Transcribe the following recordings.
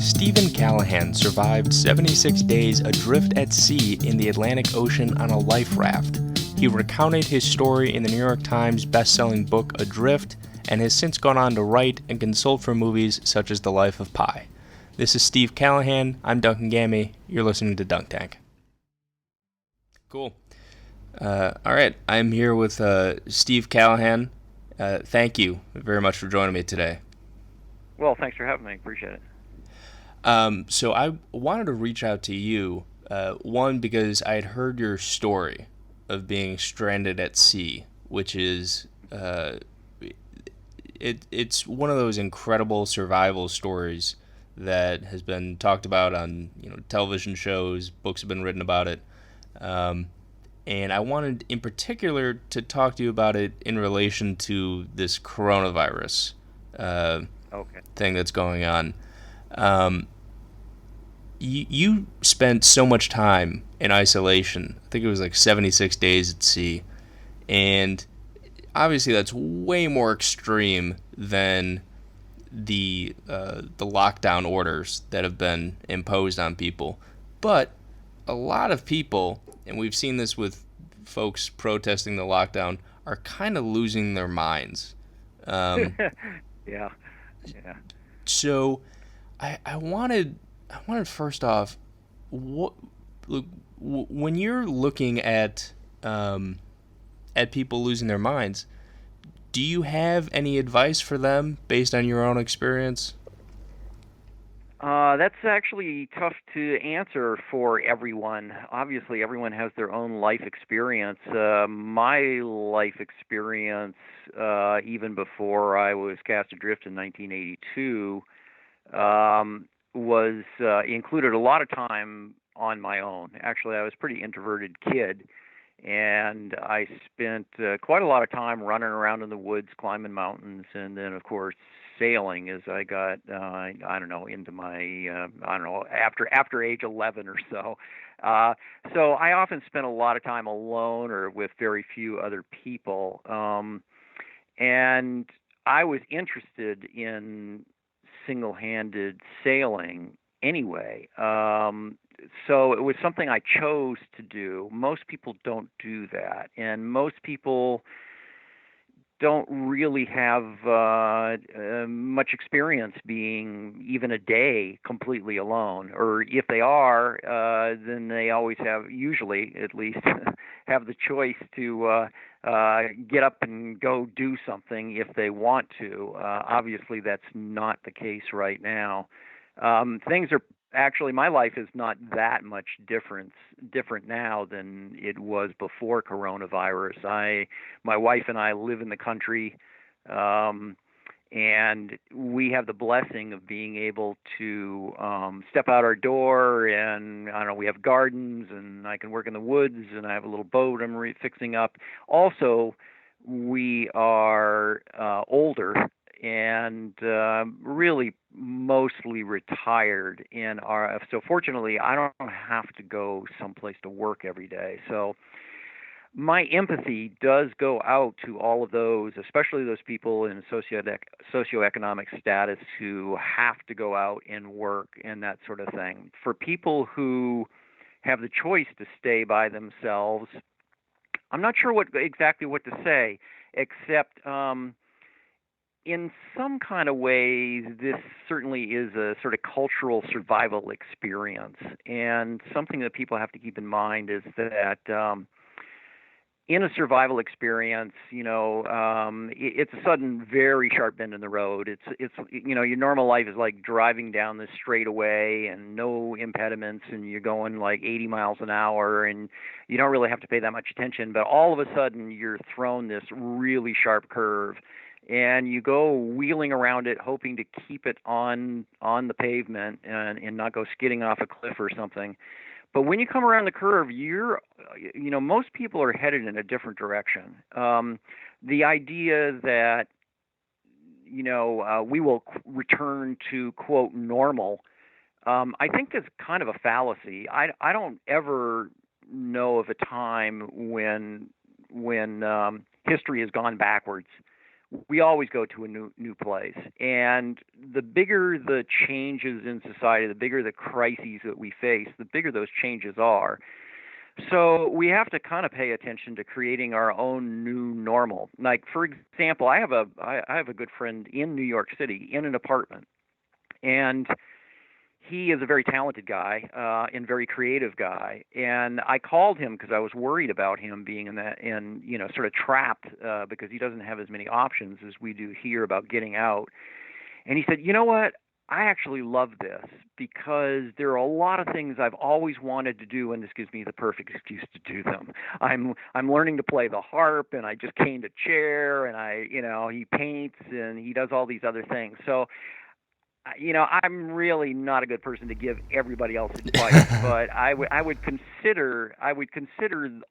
Stephen Callahan survived 76 days adrift at sea in the Atlantic Ocean on a life raft. He recounted his story in the New York Times best-selling book Adrift, and has since gone on to write and consult for movies such as The Life of Pi. This is Steve Callahan. I'm Duncan Gammy. You're listening to Dunk Tank. Cool. All right. I'm here with Steve Callahan. Thank you very much for joining me today. Well, thanks for having me. Appreciate it. So I wanted to reach out to you, one, because I had heard your story of being stranded at sea, which is it's one of those incredible survival stories that has been talked about on television shows. Books have been written about it, and I wanted in particular to talk to you about it in relation to this coronavirus Okay. thing that's going on. You spent so much time in isolation. I think it was like 76 days at sea, and obviously that's way more extreme than the lockdown orders that have been imposed on people. But a lot of people, and we've seen this with folks protesting the lockdown, are kind of losing their minds. Um, Yeah. Yeah. so I wanted first off, what look, when you're looking at people losing their minds, do you have any advice for them based on your own experience? That's actually tough to answer for everyone. Obviously, everyone has their own life experience. My life experience, even before I was cast adrift in 1982, was included a lot of time on my own. Actually, I was a pretty introverted kid, and I spent quite a lot of time running around in the woods, climbing mountains, and then, of course, sailing as I got, I don't know, into my, I don't know, after age 11 or so. So I often spent a lot of time alone or with very few other people. And I was interested in single-handed sailing anyway. So it was something I chose to do. Most people don't do that, and most people don't really have much experience being even a day completely alone. Or if they are, then they always have, usually at least, have the choice to get up and go do something if they want to. Obviously, that's not the case right now. Things are actually, my life is not that much different now than it was before coronavirus. My wife and I live in the country, um, and we have the blessing of being able to step out our door, and I don't know, we have gardens, and I can work in the woods, and I have a little boat I'm fixing up. Also, we are older and really mostly retired in our, so fortunately I don't have to go someplace to work every day. So my empathy does go out to all of those, especially those people in socioeconomic status who have to go out and work and that sort of thing. For people who have the choice to stay by themselves, I'm not sure exactly what to say, except in some kind of ways, this certainly is a sort of cultural survival experience. And something that people have to keep in mind is that in a survival experience, it's a sudden, very sharp bend in the road. Your normal life is like driving down this straightaway and no impediments, and you're going like 80 miles an hour, and you don't really have to pay that much attention. But all of a sudden, you're thrown this really sharp curve, and you go wheeling around it, hoping to keep it on the pavement and not go skidding off a cliff or something. But when you come around the curve, most people are headed in a different direction. The idea that, we will return to, quote, normal, I think is kind of a fallacy. I don't ever know of a time when history has gone backwards. we always go to a new place. And the bigger the changes in society, the bigger the crises that we face, the bigger those changes are. So we have to kind of pay attention to creating our own new normal. Like for example, I have a good friend in New York City in an apartment, and he is a very talented guy and very creative guy. And I called him because I was worried about him being in that, and sort of trapped because he doesn't have as many options as we do here about getting out. And he said, "You know what? I actually love this because there are a lot of things I've always wanted to do, and this gives me the perfect excuse to do them. I'm learning to play the harp, and I just caned a chair, and he paints and he does all these other things. So I'm really not a good person to give everybody else advice, but I would consider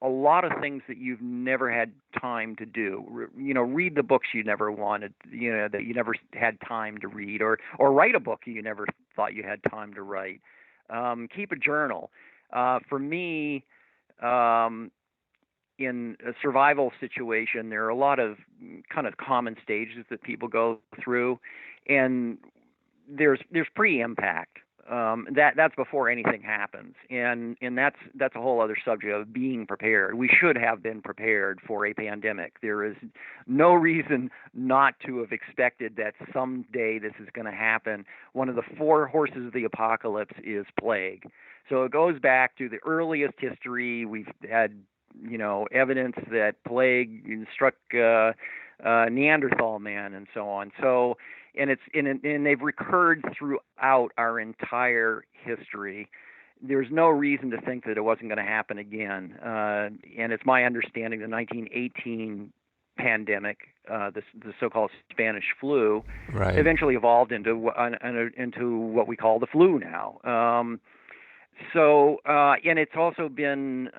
a lot of things that you've never had time to do. Read the books you never wanted, that you never had time to read, or write a book you never thought you had time to write. Keep a journal. For me, in a survival situation, there are a lot of kind of common stages that people go through, and there's pre-impact. That's before anything happens, and that's a whole other subject of being prepared. We should have been prepared for a pandemic. There is no reason not to have expected that someday this is going to happen. One of the four horses of the apocalypse is plague. So it goes back to the earliest history. We've had evidence that plague struck Neanderthal man and so on. So and they've recurred throughout our entire history. There's no reason to think that it wasn't going to happen again. And it's my understanding the 1918 pandemic, the so-called Spanish flu, Right. eventually evolved into what we call the flu now. And it's also been,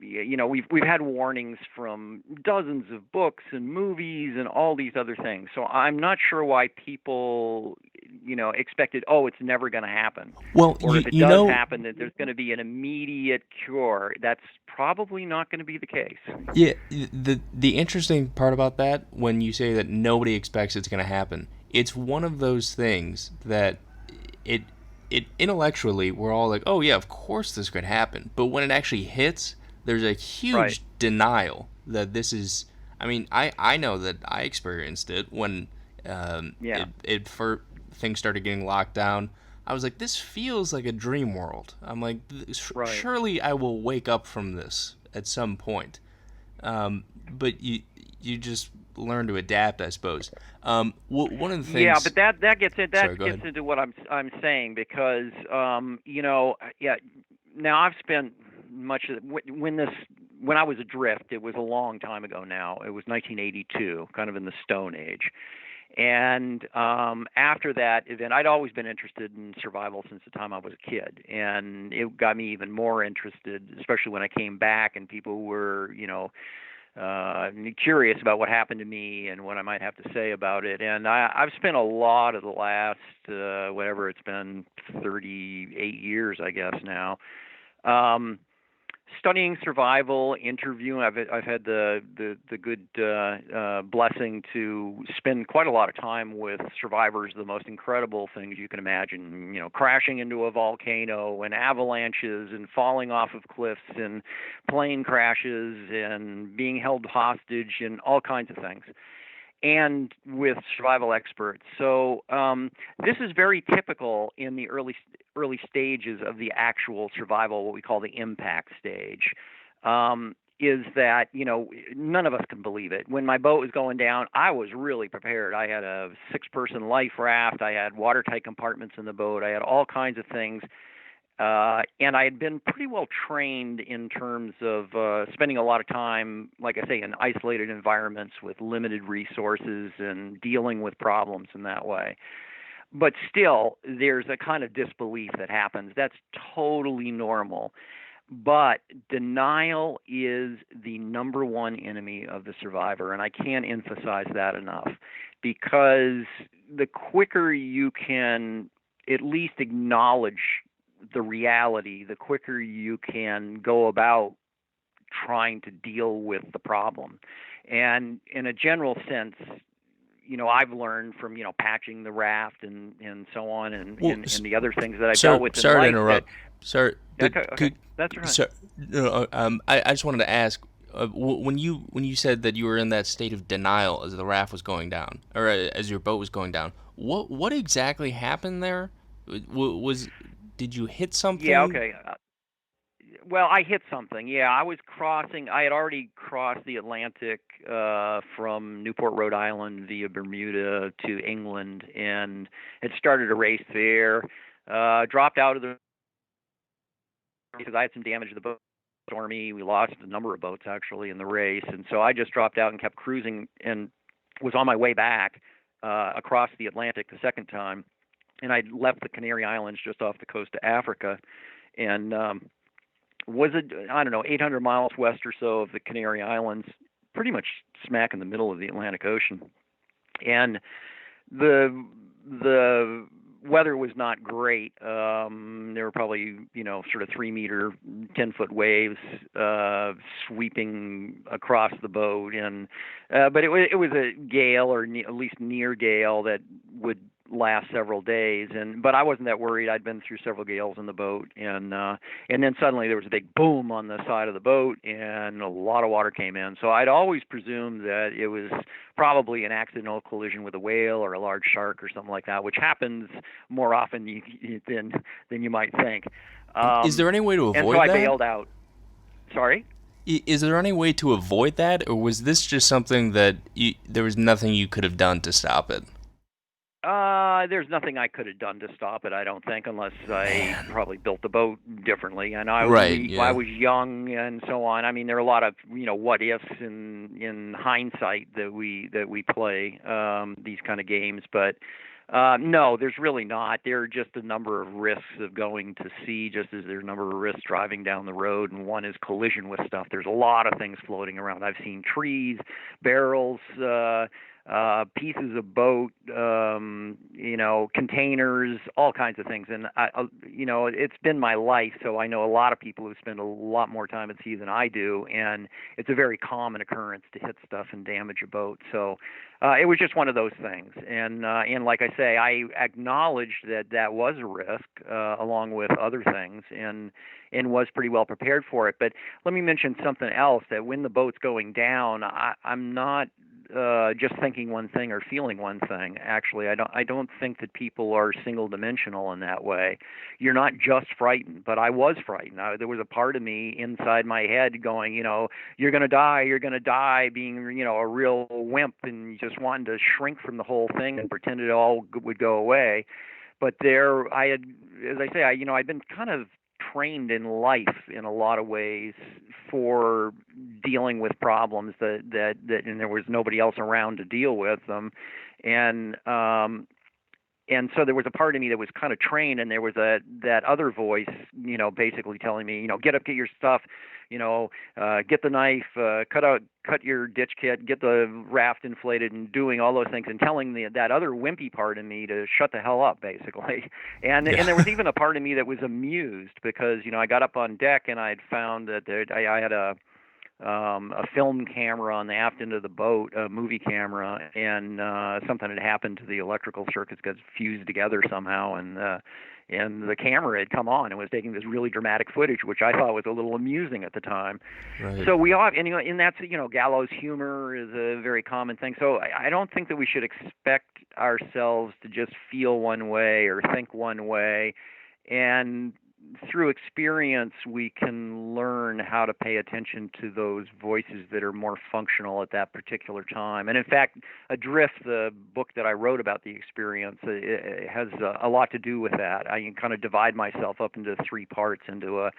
we've had warnings from dozens of books and movies and all these other things. So I'm not sure why people, expected, it's never going to happen. Well, Or if it does happen, that there's going to be an immediate cure. That's probably not going to be the case. Yeah, the interesting part about that, when you say that nobody expects it's going to happen, it's one of those things that it intellectually we're all like, oh yeah, of course this could happen. But when it actually hits, there's a huge denial that this is. I mean, I know that I experienced it when things started getting locked down. I was like, this feels like a dream world. I'm like, surely I will wake up from this at some point. But you just learn to adapt, I suppose. One of the things. Yeah, but that gets into what I'm saying, because Now I've spent much of when I was adrift. It was a long time ago now. It was 1982, kind of in the Stone Age. And after that event, I'd always been interested in survival since the time I was a kid, and it got me even more interested, especially when I came back and people were, curious about what happened to me and what I might have to say about it. And I've spent a lot of the last, whatever it's been, 38 years, I guess now, studying survival, interviewing. I've had the good blessing to spend quite a lot of time with survivors of the most incredible things you can imagine. Crashing into a volcano and avalanches and falling off of cliffs and plane crashes and being held hostage and all kinds of things. And with survival experts. So this is very typical in the early stages of the actual survival, what we call the impact stage. Is that, none of us can believe it. When my boat was going down, I was really prepared. I had a 6-person life raft. I had watertight compartments in the boat. I had all kinds of things. And I had been pretty well trained in terms of spending a lot of time, like I say, in isolated environments with limited resources and dealing with problems in that way. But still, there's a kind of disbelief that happens. That's totally normal. But denial is the number one enemy of the survivor, and I can't emphasize that enough, because the quicker you can at least acknowledge the reality, the quicker you can go about trying to deal with the problem. And in a general sense, I've learned from, patching the raft and so on, Well, and the other things that I've dealt sir, with in sorry to life that, interrupt. Sir, okay, but okay, that's right. sir, no, I just wanted to ask, when you said that you were in that state of denial as the raft was going down, or as your boat was going down, what exactly happened there? Was did you hit Yeah, something? okay. Well, I hit something. Yeah, I was crossing. I had already crossed the Atlantic from Newport, Rhode Island, via Bermuda to England, and had started a race there. Dropped out of the because I had some damage to the boat. Stormy. We lost a number of boats actually in the race, and so I just dropped out and kept cruising, and was on my way back across the Atlantic the second time, and I left the Canary Islands just off the coast of Africa, and was it, I don't know, 800 miles west or so of the Canary Islands, pretty much smack in the middle of the Atlantic Ocean. And the weather was not great. There were probably, sort of 3 meter, 10-foot waves sweeping across the boat, and but it was a gale, or at least near gale, that would last several days. But I wasn't that worried. I'd been through several gales in the boat, and then suddenly there was a big boom on the side of the boat, and a lot of water came in. So I'd always presumed that it was probably an accidental collision with a whale or a large shark or something like that, which happens more often than you might think. Is there any way to And so avoid I that? bailed out. Sorry? Is there any way to avoid that, or was this just something that there was nothing you could have done to stop it? There's nothing I could have done to stop it, I don't think, unless I Man. probably built the boat differently. And Right, I yeah. was young and so on. I mean, there are a lot of what ifs in hindsight that we play these kind of games, but no, there's really not. There are just a number of risks of going to sea, just as there's a number of risks driving down the road, and one is collision with stuff. There's a lot of things floating around. I've seen trees, barrels, pieces of boat, containers, all kinds of things. And it's been my life, so I know a lot of people who spend a lot more time at sea than I do, and it's a very common occurrence to hit stuff and damage a boat. So it was just one of those things. And like I say, I acknowledged that was a risk, along with other things, and was pretty well prepared for it. But let me mention something else, that when the boat's going down, I'm not just thinking one thing or feeling one thing. Actually, I don't think that people are single dimensional in that way. You're not just frightened, but I was frightened. There was a part of me inside my head going, you're going to die, being, a real wimp, and just wanting to shrink from the whole thing and pretend it all would go away. But there, I had, as I say, I'd been kind of trained in life in a lot of ways for dealing with problems and there was nobody else around to deal with them, and and so there was a part of me that was kind of trained, and there was that other voice, basically telling me, get up, get your stuff, get the knife, cut your ditch kit, get the raft inflated, and doing all those things, and telling that other wimpy part of me to shut the hell up, basically. And there Yeah. was even a part of me that was amused because I got up on deck, and I had found that I had a film camera on the aft end of the boat, a movie camera, and something had happened to the electrical circuits, got fused together somehow, and the camera had come on and was taking this really dramatic footage, which I thought was a little amusing at the time. Right. So we all, and that's, gallows humor is a very common thing. So I don't think that we should expect ourselves to just feel one way or think one way, and through experience, we can learn how to pay attention to those voices that are more functional at that particular time. And in fact, Adrift, the book that I wrote about the experience, it has a lot to do with that. I kind of divide myself up into three parts, into a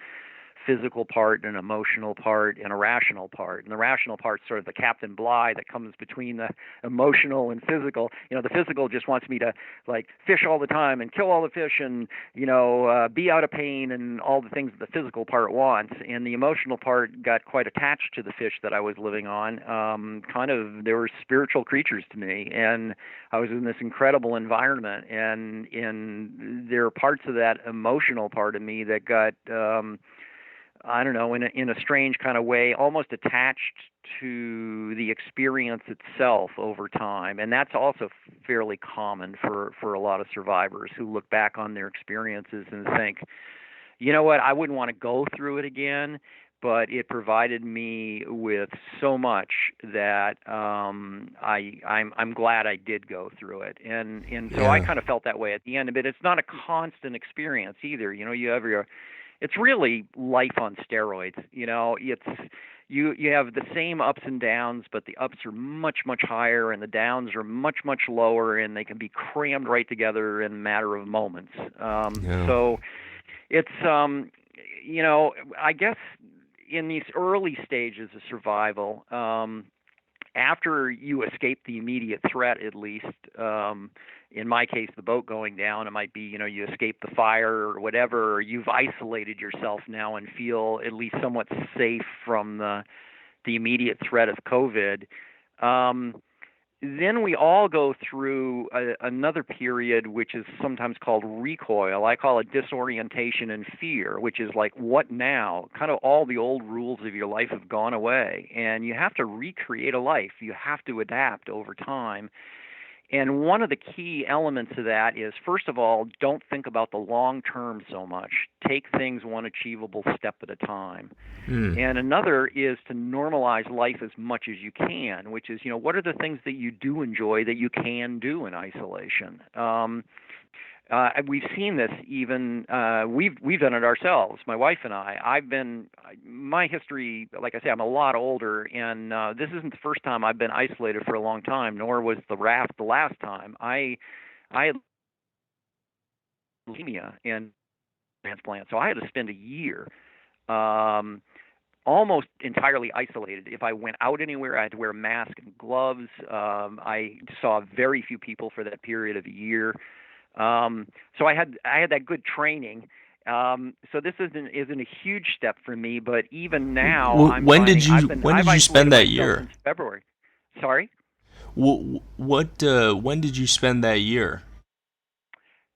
physical part, an emotional part, and a rational part. And the rational part's sort of the Captain Bligh that comes between the emotional and physical. The physical just wants me to fish all the time and kill all the fish and be out of pain and all the things that the physical part wants. And the emotional part got quite attached to the fish that I was living on. They were spiritual creatures to me, and I was in this incredible environment. And there are parts of that emotional part of me that got I don't know, in a strange kind of way, almost attached to the experience itself over time. And that's also fairly common for a lot of survivors who look back on their experiences and think, you know what, I wouldn't want to go through it again, but it provided me with so much that I'm glad I did go through it. And so I Yeah. kind of felt that way at the end of it. It's not a constant experience either. You know, you have your it's really life on steroids. You know, it's you have the same ups and downs, but the ups are much higher and the downs are much lower, and they can be crammed right together in a matter of moments. Yeah. So it's you know, I guess in these early stages of survival, after you escape the immediate threat, at least, in my case, the boat going down, it might be, you know, you escape the fire or whatever, or you've isolated yourself now and feel at least somewhat safe from the immediate threat of COVID. Um, then we all go through another period which is sometimes called recoil. I call it disorientation and fear, which is like, what now? Kind of all the old rules of your life have gone away, and you have to recreate a life. You have to adapt over time. And one of the key elements of that is, first of all, don't think about the long term so much. Take things one achievable step at a time. Hmm. And another is to normalize life as much as you can, which is, you know, what are the things that you do enjoy that you can do in isolation? We've seen this even we've done it ourselves, my wife and I. My history, like I say, I'm a lot older, and this isn't the first time I've been isolated for a long time, nor was the raft the last time. I had leukemia and transplant, so I had to spend a year um, almost entirely isolated. If I went out anywhere, I had to wear a mask and gloves. I saw very few people for that period of a year. So I had that good training. So this isn't a huge step for me, but even now I'm finding When I've did you spend isolated that myself year? since February. Sorry, When did you spend that year?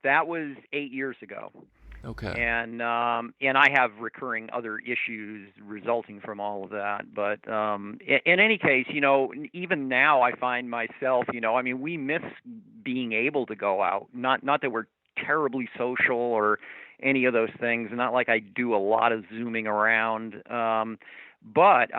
that was 8 years ago. Okay. And I have recurring other issues resulting from all of that. But in any case, you know, even now I find myself, you know, I mean, we miss being able to go out. Not that we're terribly social or any of those things. Not like I do a lot of zooming around. But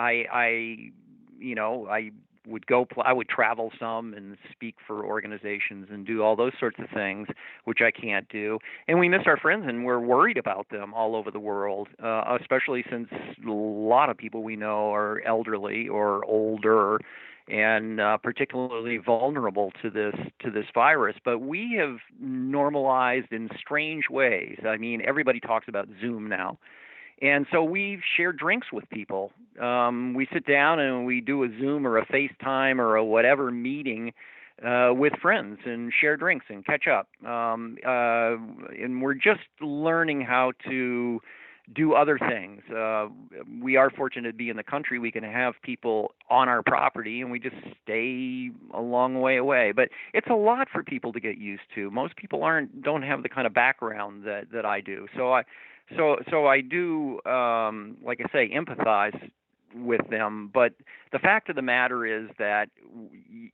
you know, I would travel some and speak for organizations and do all those sorts of things, which I can't do. And we miss our friends, and we're worried about them all over the world, especially since a lot of people we know are elderly or older, and particularly vulnerable to this virus. But we have normalized in strange ways. I mean, everybody talks about Zoom now. And so we share drinks with people. We sit down and we do a Zoom or a FaceTime or a whatever meeting with friends and share drinks and catch up. And we're just learning how to do other things. We are fortunate to be in the country. We can have people on our property, and we just stay a long way away. But it's a lot for people to get used to. Most people don't have the kind of background that I do. So I do, like I say, empathize with them. But the fact of the matter is that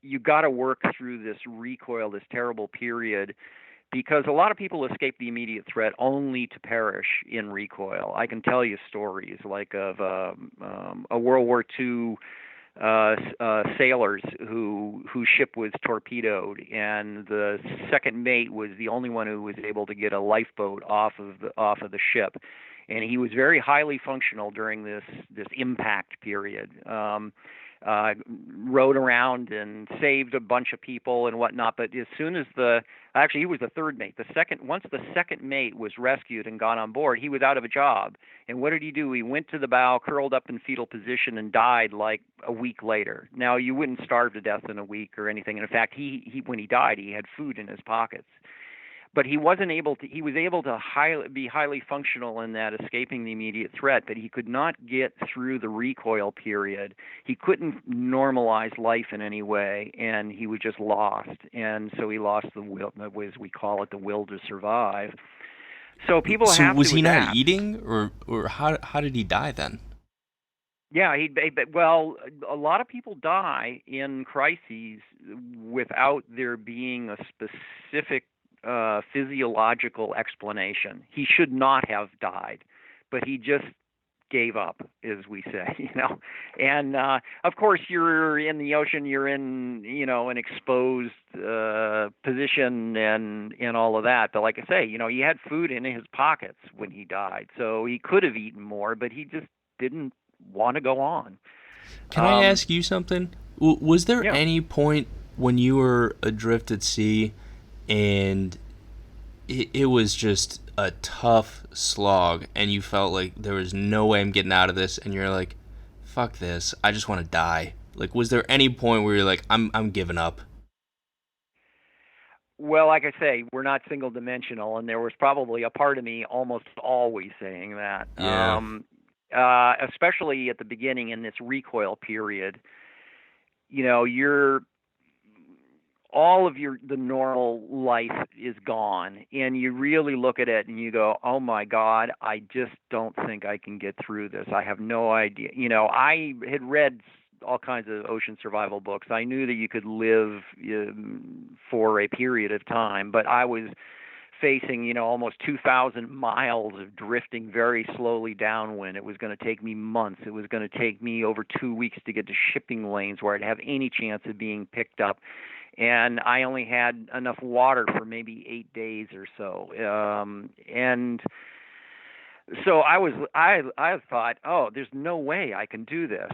you got to work through this recoil, this terrible period, because a lot of people escape the immediate threat only to perish in recoil. I can tell you stories like of a World War II sailors whose ship was torpedoed, and the second mate was the only one who was able to get a lifeboat off of the ship, and he was very highly functional during this impact period. Rode around and saved a bunch of people and whatnot. But as soon as actually he was the third mate. Once the second mate was rescued and got on board, he was out of a job. And what did he do? He went to the bow, curled up in fetal position, and died like a week later. Now, you wouldn't starve to death in a week or anything. And in fact, he when he died, he had food in his pockets. But he wasn't able to. He was able to be highly functional in that escaping the immediate threat, but he could not get through the recoil period. He couldn't normalize life in any way, and he was just lost. And so he lost the will, as we call it, the will to survive. So people So have was to he not adapt. eating, or how did he die then? Yeah, well, a lot of people die in crises without there being a specific physiological explanation. He should not have died, but he just gave up, as we say, you know. And of course, you're in the ocean, you're in, you know, an exposed position and all of that. But like I say, you know, he had food in his pockets when he died, so he could have eaten more, but he just didn't want to go on. Can I Um, ask you something? Was there yeah. any point when you were adrift at sea and it was just a tough slog and you felt like there was no way I'm getting out of this and you're like, fuck this, I just want to die? Like, was there any point where you're like, I'm giving up? Well, like I say, we're not single dimensional, and there was probably a part of me almost always saying that. Yeah. Especially at the beginning in this recoil period, you know, you're all of your the normal life is gone, and you really look at it and you go, oh my god, I just don't think I can get through this. I have no idea. You know, I had read all kinds of ocean survival books. I knew that you could live for a period of time, but I was facing, you know, almost 2,000 miles of drifting very slowly downwind. It was going to take me months. It was going to take me over 2 weeks to get to shipping lanes where I'd have any chance of being picked up. And I only had enough water for maybe 8 days or so. And so I thought, oh, there's no way I can do this.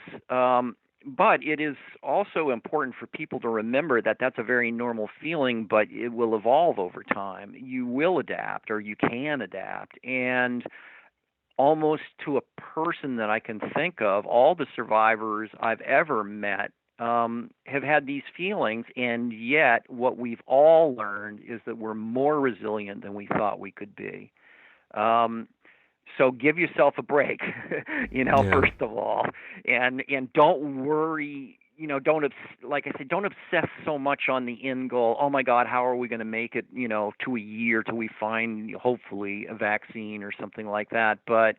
But it is also important for people to remember that that's a very normal feeling, but it will evolve over time. You will adapt, or you can adapt. And almost to a person that I can think of, all the survivors I've ever met have had these feelings, and yet what we've all learned is that we're more resilient than we thought we could be. Um, so give yourself a break, you know, Yeah. first of all, and don't worry. You know, like I said, don't obsess so much on the end goal. Oh my God, how are we going to make it? You know, to a year till we find hopefully a vaccine or something like that. But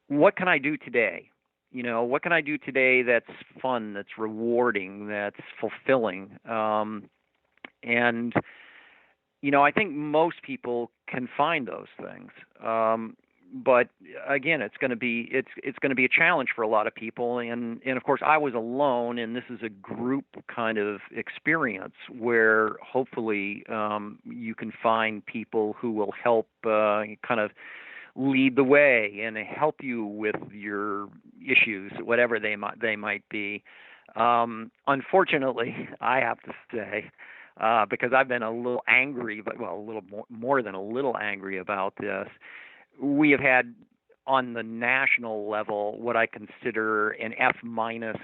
what can I do today? You know, what can I do today that's fun, that's rewarding, that's fulfilling? And you know, I think most people can find those things. But again, it's going to be a challenge for a lot of people, and of course I was alone, and this is a group kind of experience where hopefully you can find people who will help kind of lead the way and help you with your issues, whatever they might be. Unfortunately, I have to say, because I've been a little angry, but well, a little more than a little angry about this. We have had on the national level what I consider an F minus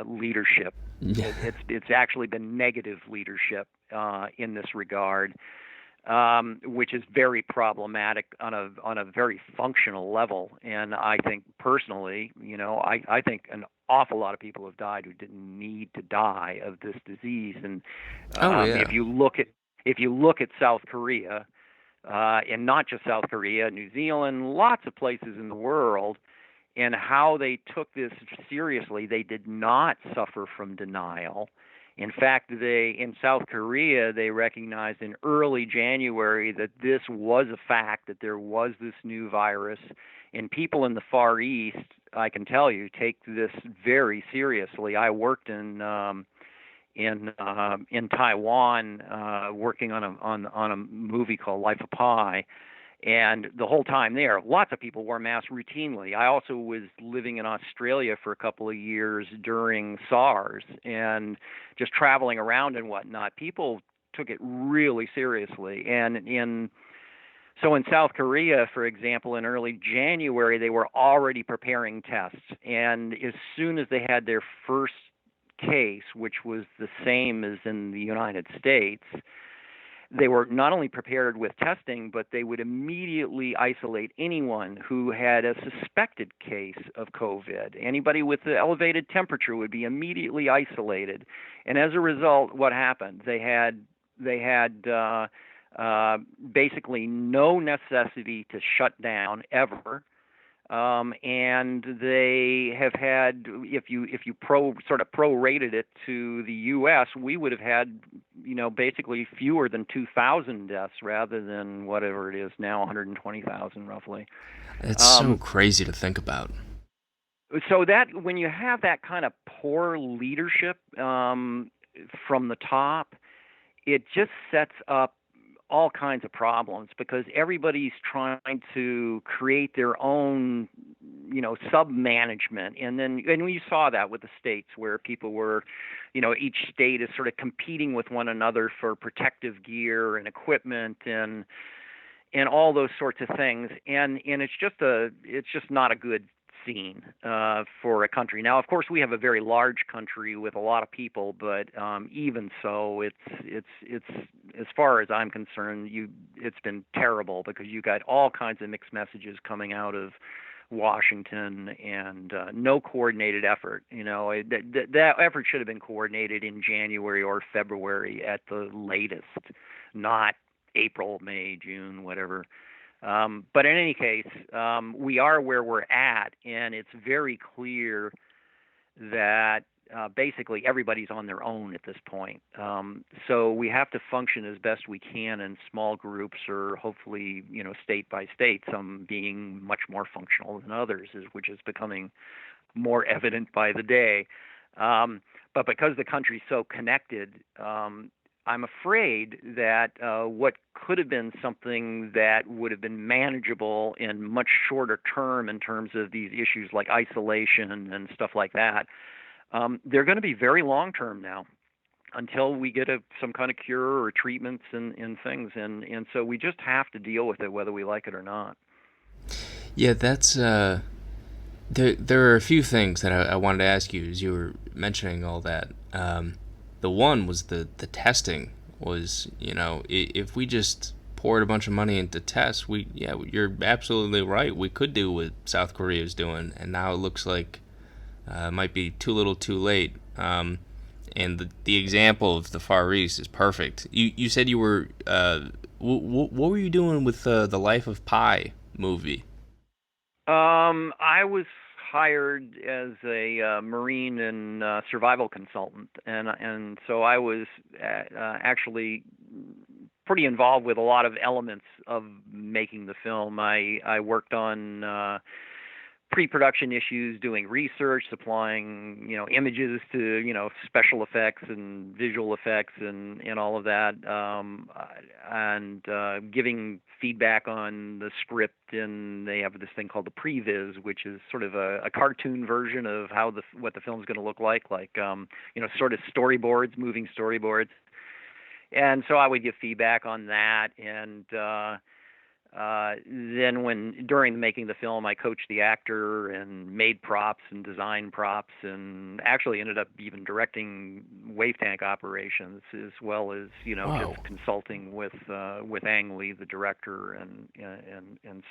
leadership. Yeah. It's actually been negative leadership in this regard, which is very problematic on a very functional level. And I think personally, you know, I think an awful lot of people have died who didn't need to die of this disease. And Oh if yeah. you look at South Korea, and not just South Korea, New Zealand, lots of places in the world, and how they took this seriously. They did not suffer from denial. In fact, in South Korea, they recognized in early January that this was a fact, that there was this new virus. And people in the Far East, I can tell you, take this very seriously. I worked in Taiwan, working on a movie called Life of Pi, and the whole time there, lots of people wore masks routinely. I also was living in Australia for a couple of years during SARS and just traveling around and whatnot. People took it really seriously. So in South Korea, for example, in early January, they were already preparing tests. And as soon as they had their first case, which was the same as in the United States, they were not only prepared with testing, but they would immediately isolate anyone who had a suspected case of COVID. Anybody with the elevated temperature would be immediately isolated. And as a result, what happened? They had uh, basically no necessity to shut down ever. And they have had, if you prorated it to the U.S., we would have had, basically fewer than 2,000 deaths rather than whatever it is now, 120,000 roughly. It's so Um, crazy to think about. so that when you have that kind of poor leadership from the top, it just sets up all kinds of problems because everybody's trying to create their own, sub management, and we saw that with the states where people were, each state is sort of competing with one another for protective gear and equipment and all those sorts of things, and it's just not a good scene for a country. Now, of course, we have a very large country with a lot of people, but even so, it's as far as I'm concerned, it's been terrible because you got all kinds of mixed messages coming out of Washington and no coordinated effort. That effort should have been coordinated in January or February at the latest, not April, May, June, whatever. But in any case, we are where we're at, and it's very clear that basically everybody's on their own at this point. So we have to function as best we can in small groups, or hopefully, state by state, some being much more functional than others, which is becoming more evident by the day. But because the country's so connected, I'm afraid that what could have been something that would have been manageable in much shorter term in terms of these issues like isolation and stuff like that, they're going to be very long term now until we get some kind of cure or treatments and things. And so we just have to deal with it whether we like it or not. Yeah, that's there are a few things that I wanted to ask you as you were mentioning all that. The one was the testing was, if we just poured a bunch of money into tests, you're absolutely right. We could do what South Korea is doing, and now it looks like it might be too little, too late. And the example of the Far East is perfect. You said you were what were you doing with the Life of Pi movie? I was hired as a marine and survival consultant, and so I was actually pretty involved with a lot of elements of making the film. I worked on pre-production issues, doing research, supplying images to special effects and visual effects and all of that, and giving feedback on the script. And they have this thing called the previs, which is sort of a cartoon version of what the film's going to look like sort of storyboards, moving storyboards. And so I would give feedback on that, and then when during the making of the film, I coached the actor and made props and designed props, and actually ended up even directing wave tank operations, as well as Wow. just consulting with Ang Lee, the director, and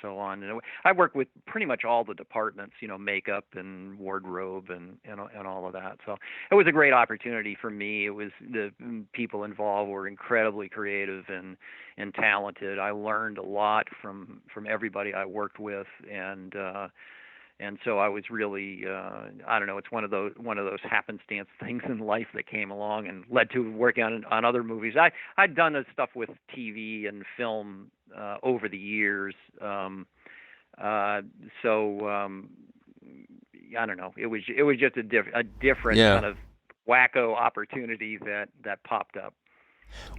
so on. And I worked with pretty much all the departments, makeup and wardrobe and all of that. So it was a great opportunity for me. It was the people involved were incredibly creative and talented. I learned a lot from everybody I worked with, and so I was really I don't know. It's one of those happenstance things in life that came along and led to working on other movies. I'd done this stuff with TV and film over the years, so I don't know. It was just a different Yeah. kind of wacko opportunity that popped up.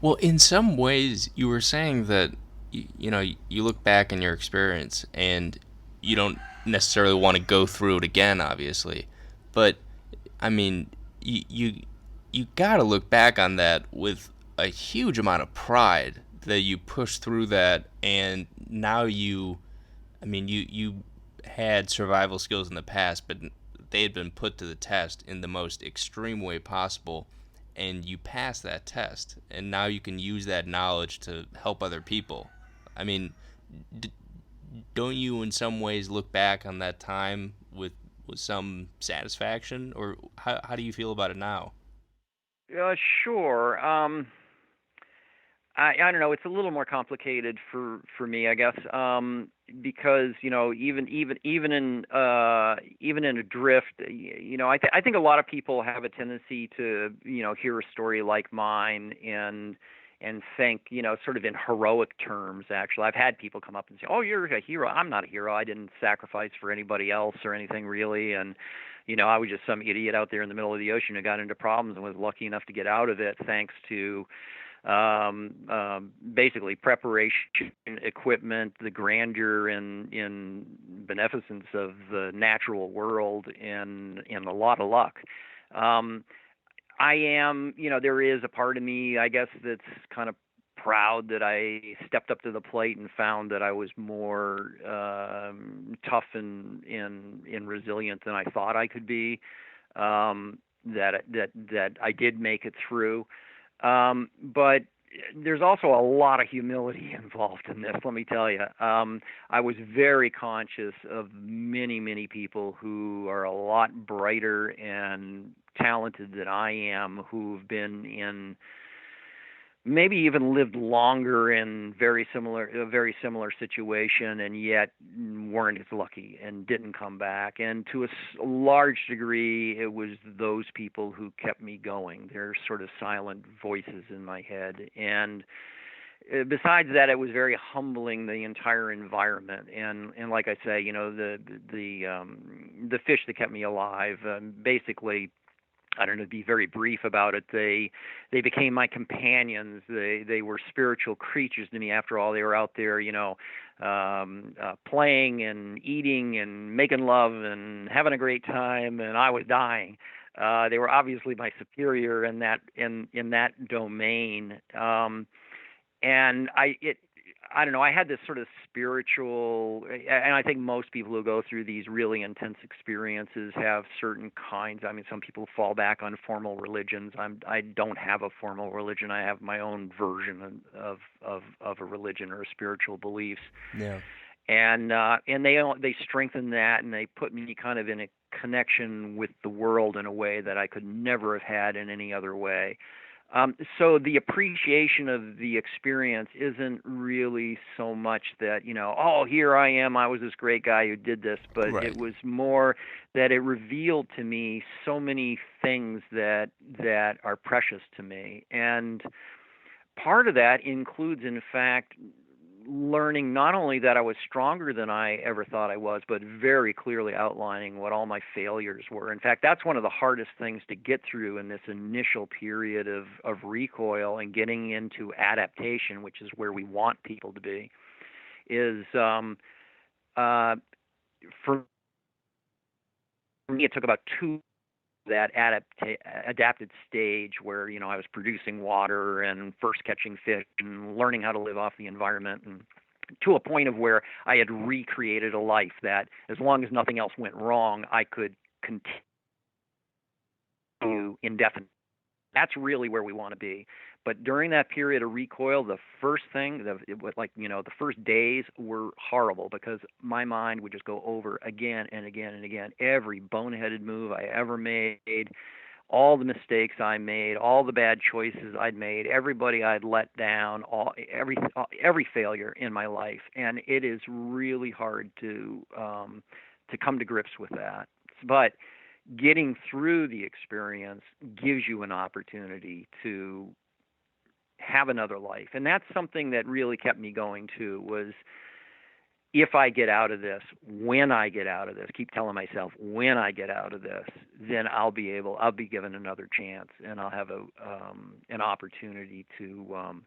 Well, in some ways, you were saying that you look back in your experience and you don't necessarily want to go through it again, obviously, but I mean, you got to look back on that with a huge amount of pride that you pushed through that, and now you had survival skills in the past, but they had been put to the test in the most extreme way possible, and you passed that test, and now you can use that knowledge to help other people. I mean, d- don't you in some ways look back on that time with some satisfaction, or how do you feel about it now? Sure. I don't know. It's a little more complicated for me, I guess, because even in Adrift, I think a lot of people have a tendency to hear a story like mine and think sort of in heroic terms. Actually, I've had people come up and say, "Oh, you're a hero." I'm not a hero. I didn't sacrifice for anybody else or anything really, and I was just some idiot out there in the middle of the ocean who got into problems and was lucky enough to get out of it thanks to basically preparation, equipment, the grandeur and beneficence of the natural world, and a lot of luck. I am, there is a part of me, I guess, that's kind of proud that I stepped up to the plate and found that I was more tough and resilient than I thought I could be. That I did make it through. But there's also a lot of humility involved in this, let me tell you. I was very conscious of many, many people who are a lot brighter and talented than I am, who've been in maybe even lived longer in a very similar situation, and yet weren't as lucky and didn't come back. And to a large degree, it was those people who kept me going. They're sort of silent voices in my head. And besides that, it was very humbling, the entire environment. And like I say, the fish that kept me alive, basically, I don't know, to be very brief about it, they became my companions. They were spiritual creatures to me. After all, they were out there, playing and eating and making love and having a great time, and I was dying. They were obviously my superior in that domain. And I don't know, I had this sort of spiritual, and I think most people who go through these really intense experiences have certain kinds. I mean, some people fall back on formal religions. I don't have a formal religion. I have my own version of a religion or a spiritual beliefs. Yeah. And they strengthen that, and they put me kind of in a connection with the world in a way that I could never have had in any other way. So the appreciation of the experience isn't really so much that, oh, here I am, I was this great guy who did this, but Right. It was more that it revealed to me so many things that are precious to me. And part of that includes, in fact, learning not only that I was stronger than I ever thought I was, but very clearly outlining what all my failures were. In fact, that's one of the hardest things to get through in this initial period of recoil and getting into adaptation, which is where we want people to be, is for me, it took about that adapted stage where I was producing water and first catching fish and learning how to live off the environment, and to a point of where I had recreated a life that, as long as nothing else went wrong, I could continue indefinitely. That's really where we want to be. But during that period of recoil, the first thing, the first days were horrible, because my mind would just go over again and again and again every boneheaded move I ever made, all the mistakes I made, all the bad choices I'd made, everybody I'd let down, every failure in my life. And it is really hard to come to grips with that. But getting through the experience gives you an opportunity to have another life. And that's something that really kept me going too, was if I get out of this, when I get out of this, keep telling myself, when I get out of this, then I'll be given another chance, and I'll have an opportunity to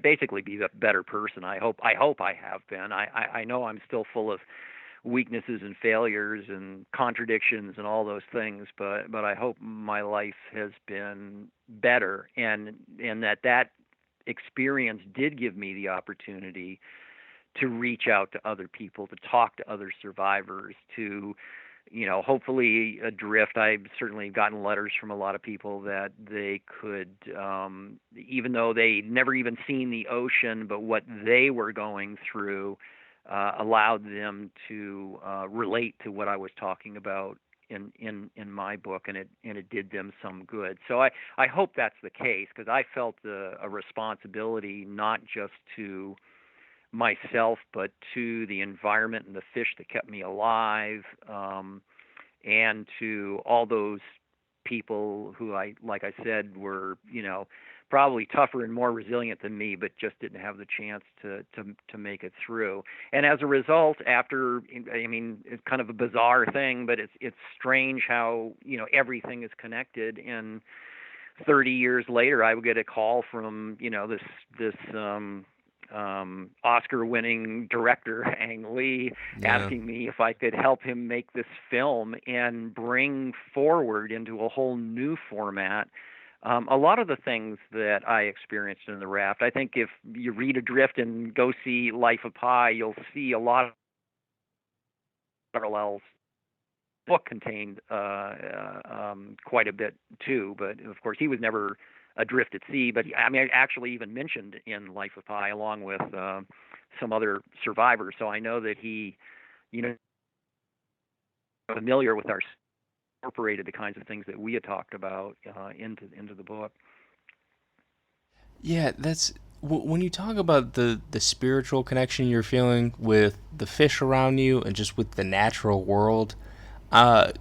basically be a better person. I hope I have been. I know I'm still full of weaknesses and failures and contradictions and all those things, but I hope my life has been better, and that experience did give me the opportunity to reach out to other people, to talk to other survivors, to hopefully Adrift. I've certainly gotten letters from a lot of people that they could, even though they'd never even seen the ocean, but what they were going through allowed them to relate to what I was talking about in my book, and it did them some good. So I hope that's the case, because I felt a responsibility not just to myself, but to the environment and the fish that kept me alive, and to all those people who, like I said, were, probably tougher and more resilient than me, but just didn't have the chance to make it through. And as a result, after, I mean, it's kind of a bizarre thing, but it's strange how, everything is connected. And 30 years later, I would get a call from, this Oscar-winning director, Ang Lee, Yeah. asking me if I could help him make this film and bring forward into a whole new format a lot of the things that I experienced in the raft. I think if you read Adrift and go see Life of Pi, you'll see a lot of parallels. The book contained quite a bit too, but of course he was never adrift at sea. But I mean, actually even mentioned in Life of Pi along with some other survivors. So I know that he, familiar with our incorporated the kinds of things that we had talked about into the book. Yeah, that's when you talk about the spiritual connection you're feeling with the fish around you and just with the natural world. Uh,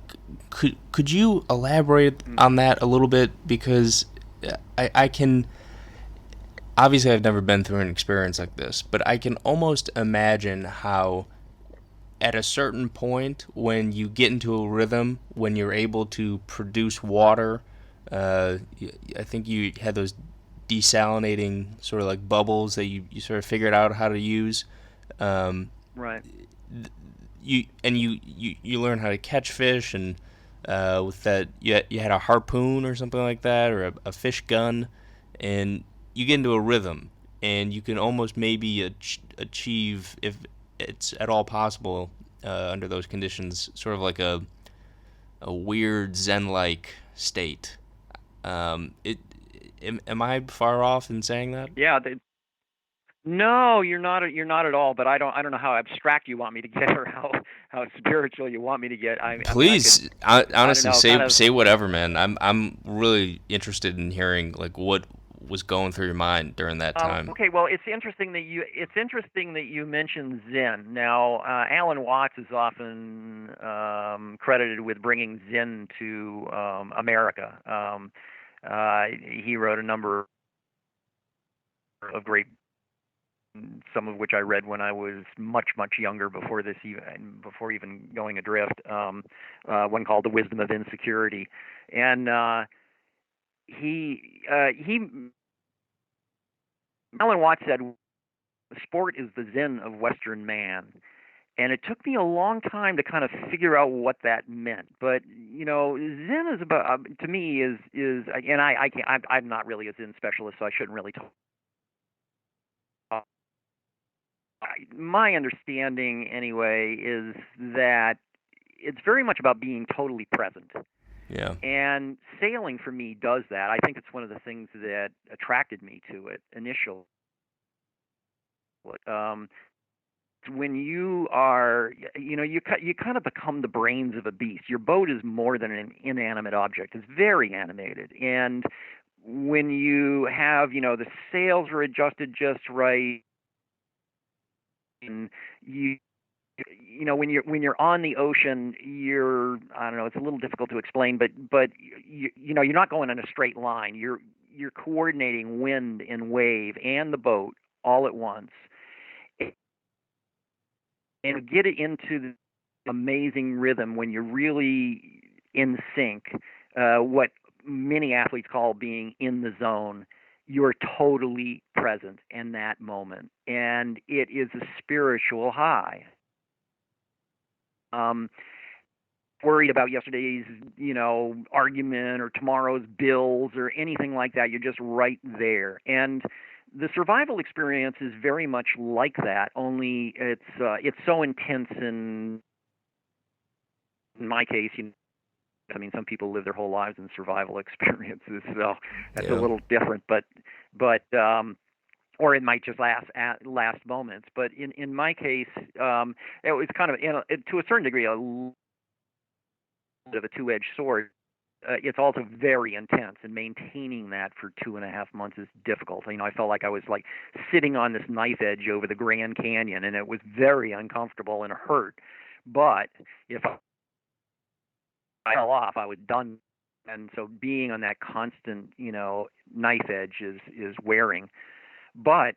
could you elaborate on Mm-hmm. that a little bit? Because I can, obviously I've never been through an experience like this, but I can almost imagine how at a certain point when you get into a rhythm, when you're able to produce water, uh, I think you had those desalinating sort of like bubbles that you sort of figured out how to use. Um, Right. you learn how to catch fish, and with that you had a harpoon or something like that, or a fish gun, and you get into a rhythm, and you can almost maybe achieve, if it's at all possible, under those conditions, sort of like a weird zen-like state. It am I far off in saying that? Yeah. No, you're not. You're not at all. But I don't know how abstract you want me to get, or how spiritual you want me to get. I mean, I could. Please, I don't honestly, know. Kind say of. say whatever, man. I'm really interested in hearing like what was going through your mind during that time. Okay. Well, it's interesting that you mentioned Zen. Now, Alan Watts is often credited with bringing Zen to America. He wrote a number of great, some of which I read when I was much, much younger, before even going adrift. One called "The Wisdom of Insecurity," and he Alan Watts said, "Sport is the Zen of Western man." And it took me a long time to kind of figure out what that meant. But Zen is about, to me, and I can't, I'm not really a Zen specialist, so I shouldn't really talk. My understanding, anyway, is that it's very much about being totally present. Yeah. And sailing for me does that. I think it's one of the things that attracted me to it initially. Um, when you are, you kind of become the brains of a beast. Your boat is more than an inanimate object. It's very animated. And when you have, the sails are adjusted just right, and when you're on the ocean, I don't know, it's a little difficult to explain, but you're not going in a straight line. You're coordinating wind and wave and the boat all at once, and get it into the amazing rhythm when you're really in sync. What many athletes call being in the zone. You're totally present in that moment, and it is a spiritual high. Um, Worried about yesterday's, argument or tomorrow's bills or anything like that. You're just right there. And the survival experience is very much like that. Only it's so intense. In my case, I mean, some people live their whole lives in survival experiences, so that's a Yeah. little different. But or it might just last moments. But in my case, it was kind of, to a certain degree, a bit of a two-edged sword. It's also very intense, and maintaining that for 2.5 months is difficult. I felt like I was like sitting on this knife edge over the Grand Canyon, and it was very uncomfortable and hurt. But if I fell off, I was done. And so being on that constant, knife edge is wearing. But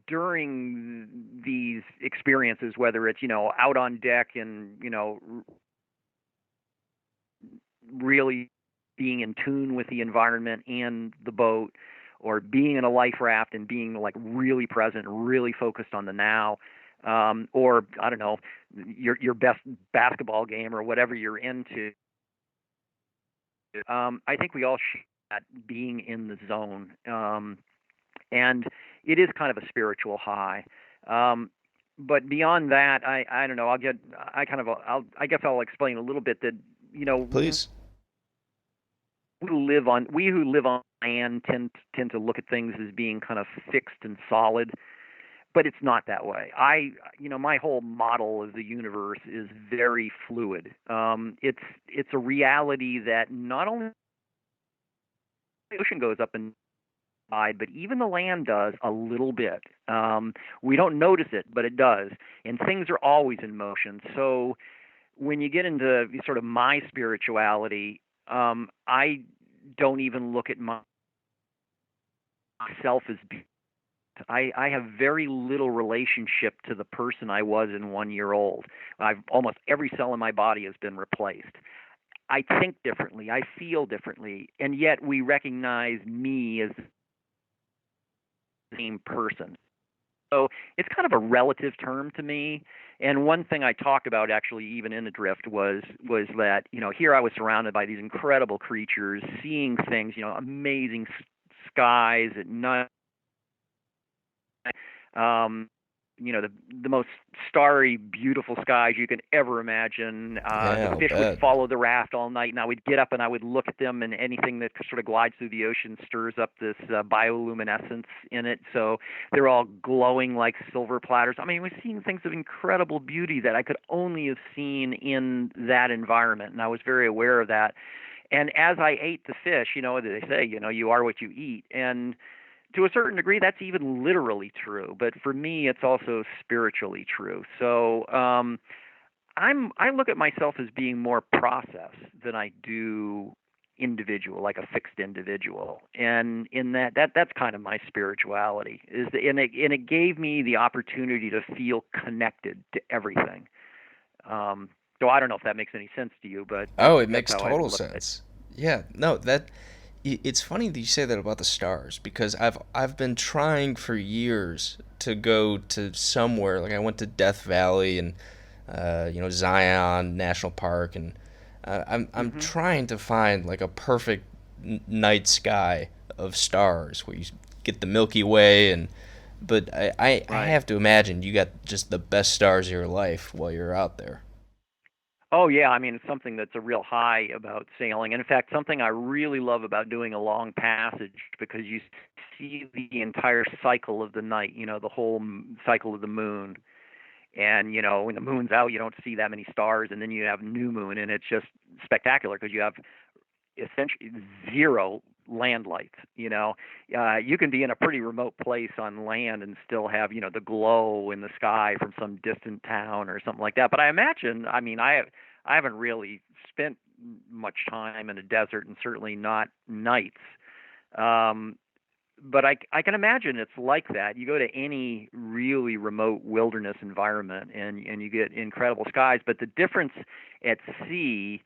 during these experiences, whether it's out on deck and really being in tune with the environment and the boat, or being in a life raft and being like really present, really focused on the now, or I don't know, your best basketball game or whatever you're into. I think we all share that being in the zone, and it is kind of a spiritual high. But beyond that, I don't know. I guess I'll explain a little bit that Please. we who live on land tend to look at things as being kind of fixed and solid, but it's not that way. My whole model of the universe is very fluid. It's a reality that not only the ocean goes up and side, but even the land does a little bit. We don't notice it, but it does, and things are always in motion. So when you get into sort of my spirituality, I don't even look at myself as I have very little relationship to the person I was in 1 year old. I've almost every cell in my body has been replaced. I think differently, I feel differently, and yet we recognize me as the same person. So it's kind of a relative term to me. And one thing I talked about actually even in Adrift was that, here I was surrounded by these incredible creatures, seeing things, amazing skies at night, um, the most starry, beautiful skies you can ever imagine. Yeah, The I'll fish would bet. follow the raft all night, and I would get up and I would look at them, and anything that sort of glides through the ocean stirs up this bioluminescence in it. So they're all glowing like silver platters. I mean, we're seeing things of incredible beauty that I could only have seen in that environment, and I was very aware of that. And as I ate the fish, they say, you are what you eat. And to a certain degree, that's even literally true. But for me, it's also spiritually true. So I look at myself as being more process than I do individual, like a fixed individual. And in that's kind of my spirituality. And it gave me the opportunity to feel connected to everything. So I don't know if that makes any sense to you, but Oh, it that's makes how I total look at it. sense. Yeah, no, it's funny that you say that about the stars because I've been trying for years to go to somewhere. Like I went to Death Valley and Zion National Park, and I'm Hmm. trying to find like a perfect night sky of stars where you get the Milky Way, and but I Right. have to imagine you got just the best stars of your life while you're out there. Oh yeah, I mean it's something that's a real high about sailing. And in fact, something I really love about doing a long passage because you see the entire cycle of the night, the whole cycle of the moon. And when the moon's out, you don't see that many stars, and then you have new moon, and it's just spectacular because you have essentially zero land lights. You can be in a pretty remote place on land and still have the glow in the sky from some distant town or something like that. But I imagine, I mean, I haven't really spent much time in a desert, and certainly not nights. Um, but I can imagine it's like that. You go to any really remote wilderness environment, and you get incredible skies. But the difference at sea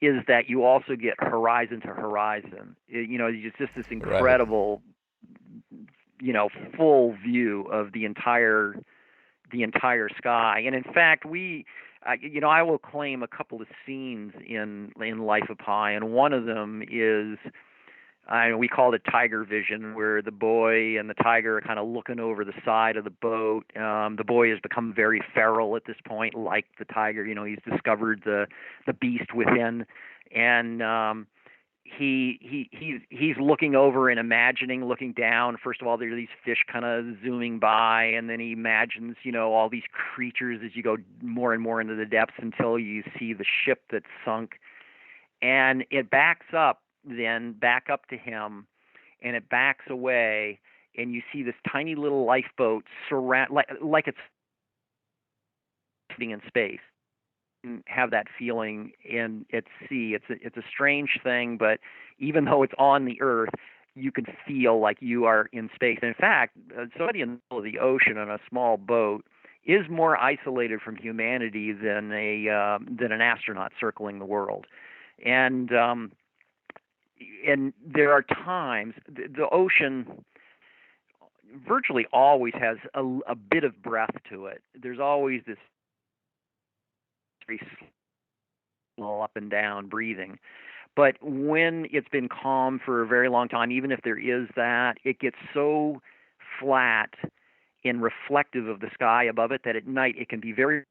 is that you also get horizon to horizon. It's just this Right. incredible, full view of the entire sky. And in fact, I will claim a couple of scenes in Life of Pi, and one of them is. We call it tiger vision, where the boy and the tiger are kind of looking over the side of the boat. The boy has become very feral at this point, like the tiger. He's discovered the beast within, and he's looking over and imagining looking down. First of all, there are these fish kind of zooming by, and then he imagines, all these creatures as you go more and more into the depths until you see the ship that's sunk, and it backs up, then back up to him, and it backs away, and you see this tiny little lifeboat surround, like it's in space. Have that feeling at sea. It's a strange thing, but even though it's on the earth, you can feel like you are in space. And in fact, somebody in the middle of the ocean on a small boat is more isolated from humanity than an astronaut circling the world. And there are times the ocean virtually always has a bit of breath to it. There's always this very slow up and down breathing. But when it's been calm for a very long time, even if there is that, it gets so flat and reflective of the sky above it that at night it can be very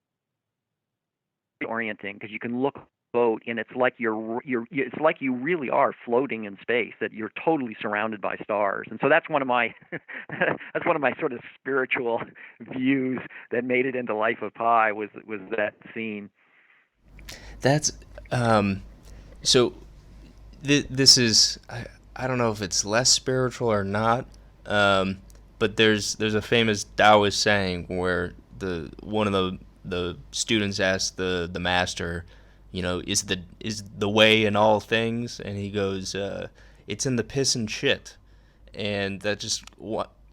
orienting, because you can look at the boat and it's like it's like you really are floating in space, that you're totally surrounded by stars. And so that's one of my that's one of my sort of spiritual views that made it into Life of Pi, was that scene. That's so. This is I don't know if it's less spiritual or not, but there's a famous Taoist saying where one of the students asked the master, is the way in all things, and he goes, it's in the piss and shit, and that just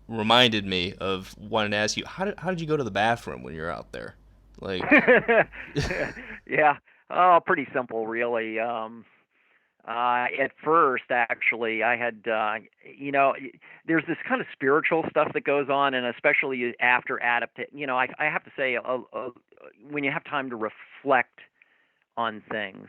reminded me of wanting to ask you, how did you go to the bathroom when you're out there, like? Yeah. Oh, pretty simple, really. At first, actually, I had, there's this kind of spiritual stuff that goes on, and especially after adaptation. I have to say, when you have time to reflect on things,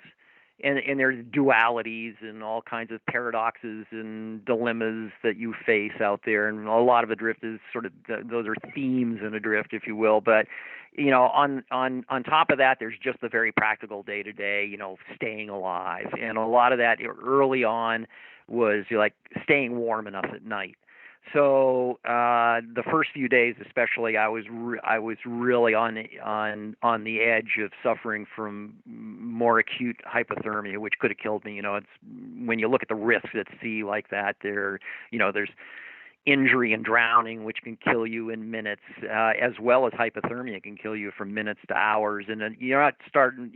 and there's dualities and all kinds of paradoxes and dilemmas that you face out there, and a lot of Adrift is sort of those are themes in Adrift, if you will. But on top of that, there's just the very practical day to day, staying alive, and a lot of that early on was like staying warm enough at night. So the first few days, especially, I was really on the edge of suffering from more acute hypothermia, which could have killed me. It's when you look at the risks at sea like that, there's injury and drowning, which can kill you in minutes, as well as hypothermia can kill you from minutes to hours. And then you're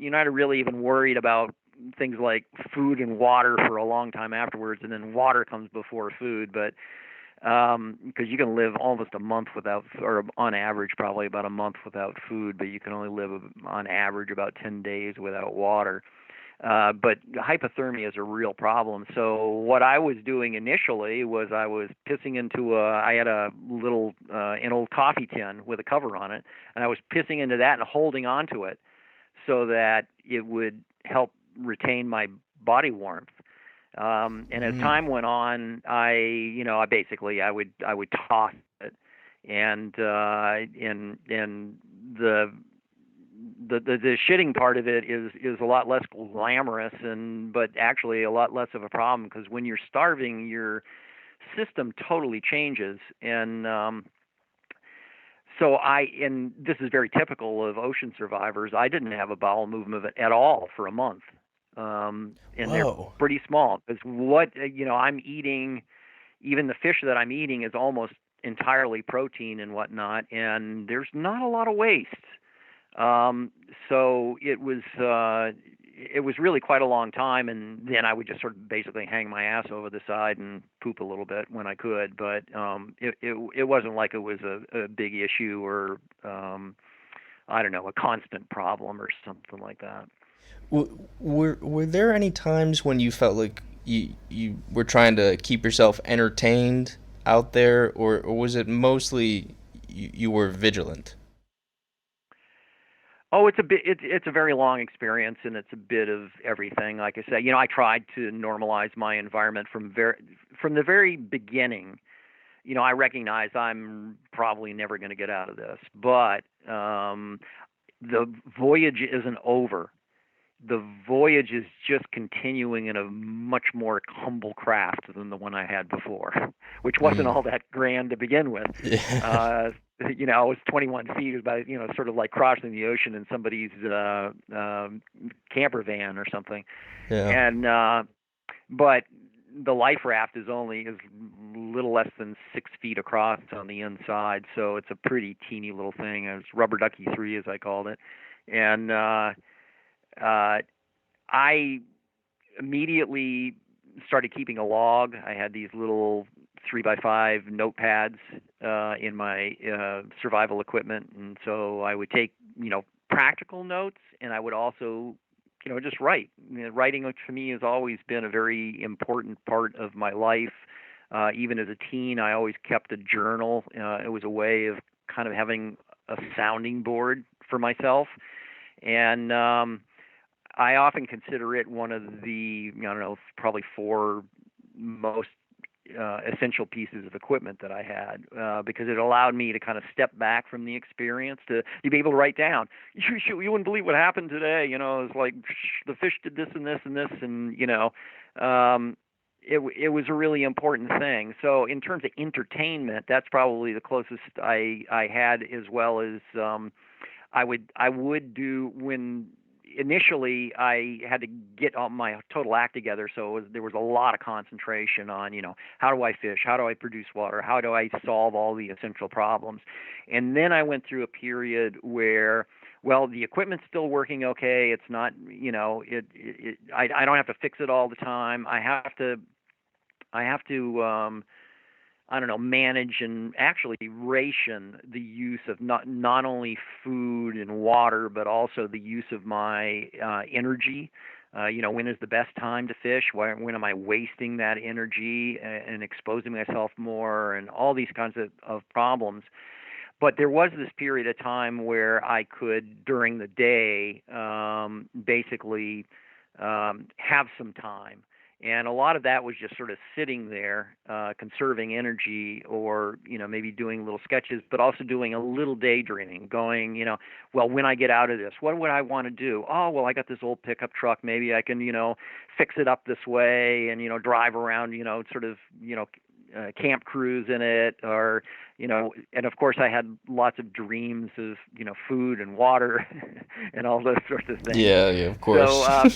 not really even worried about things like food and water for a long time afterwards, and then water comes before food, but because you can live almost a month without, or on average probably about a month without food, but you can only live on average about 10 days without water. But hypothermia is a real problem. So what I was doing initially was I was pissing into I had a little, an old coffee tin with a cover on it, and I was pissing into that and holding onto it so that it would help retain my body warmth. And as time went on, I basically I would toss it, and the shitting part of it is a lot less glamorous, but actually a lot less of a problem, because when you're starving, your system totally changes. And and this is very typical of ocean survivors. I didn't have a bowel movement at all for a month. And they're Whoa. pretty small, because I'm eating, even the fish that I'm eating is almost entirely protein and whatnot, and there's not a lot of waste. So it was really quite a long time, and then I would just sort of basically hang my ass over the side and poop a little bit when I could, but it wasn't like it was a big issue, or I don't know, a constant problem or something like that. Were there any times when you felt like you were trying to keep yourself entertained out there, or was it mostly you were vigilant? Oh, it's a very long experience, and it's a bit of everything. Like I said, I tried to normalize my environment from the very beginning. I recognize I'm probably never going to get out of this, but the voyage isn't over. the voyage is just continuing in a much more humble craft than the one I had before, which wasn't Mm. all that grand to begin with. Yeah. Uh, it was 21 feet. It was about, sort of like crossing the ocean in somebody's camper van or something. Yeah. And but the life raft is little less than 6 feet across on the inside, so it's a pretty teeny little thing. It's rubber ducky 3, as I called it, and uh, I immediately started keeping a log. I had these little 3x5 notepads in my survival equipment, and so I would take practical notes, and I would also just write. Writing to me has always been a very important part of my life. Even as a teen, I always kept a journal. It was a way of kind of having a sounding board for myself, and I often consider it one of the, I don't know, probably 4 most essential pieces of equipment that I had, because it allowed me to kind of step back from the experience to be able to write down. You wouldn't believe what happened today. It's like the fish did this and this and this, and it was a really important thing. So in terms of entertainment, that's probably the closest I had, as well as I would do when initially I had to get all my total act together. So there was a lot of concentration on, how do I fish? How do I produce water? How do I solve all the essential problems? And then I went through a period where, well, the equipment's still working okay. It's not, I don't have to fix it all the time. I have to I don't know, manage and actually ration the use of not only food and water, but also the use of my energy. When is the best time to fish? When am I wasting that energy and exposing myself more, and all these kinds of problems. But there was this period of time where I could, during the day, basically have some time. And a lot of that was just sort of sitting there, conserving energy, or maybe doing little sketches, but also doing a little daydreaming, going, well, when I get out of this, what would I want to do? Oh, well, I got this old pickup truck. Maybe I can, fix it up this way and, drive around, sort of, camp cruise in it, or and of course I had lots of dreams of food and water and all those sorts of things. Yeah, yeah, of So, course.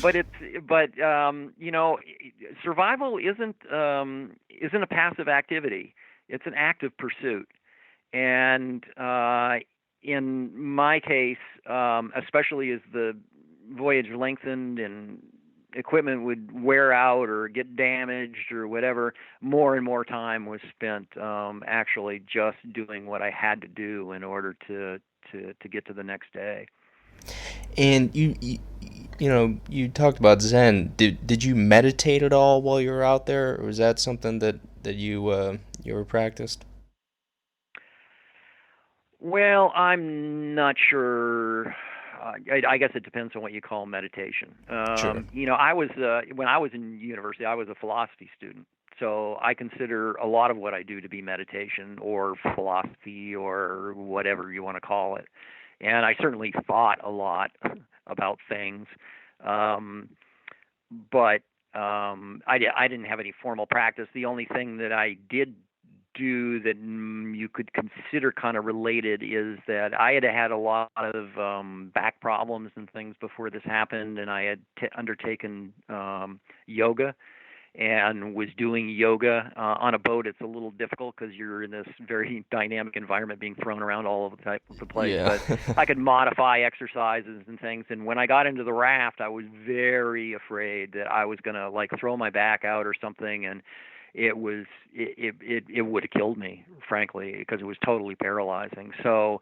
survival isn't a passive activity. It's an active pursuit, and in my case, especially as the voyage lengthened and equipment would wear out or get damaged or whatever, more and more time was spent actually just doing what I had to do in order to get to the next day. And you talked about Zen. Did you meditate at all while you were out there, or was that something that you were practiced? Well, I'm not sure. I guess it depends on what you call meditation. Sure. I was when I was in university, I was a philosophy student, so I consider a lot of what I do to be meditation or philosophy or whatever you want to call it. And I certainly thought a lot about things, um, but I didn't have any formal practice. The only thing that I did do that you could consider kind of related is that I had had a lot of back problems and things before this happened, and I had undertaken yoga and was doing yoga on a boat. It's a little difficult because you're in this very dynamic environment, being thrown around all over the place. Yeah. But I could modify exercises and things. And when I got into the raft, I was very afraid that I was gonna like throw my back out or something, and it would have killed me, frankly, because it was totally paralyzing. So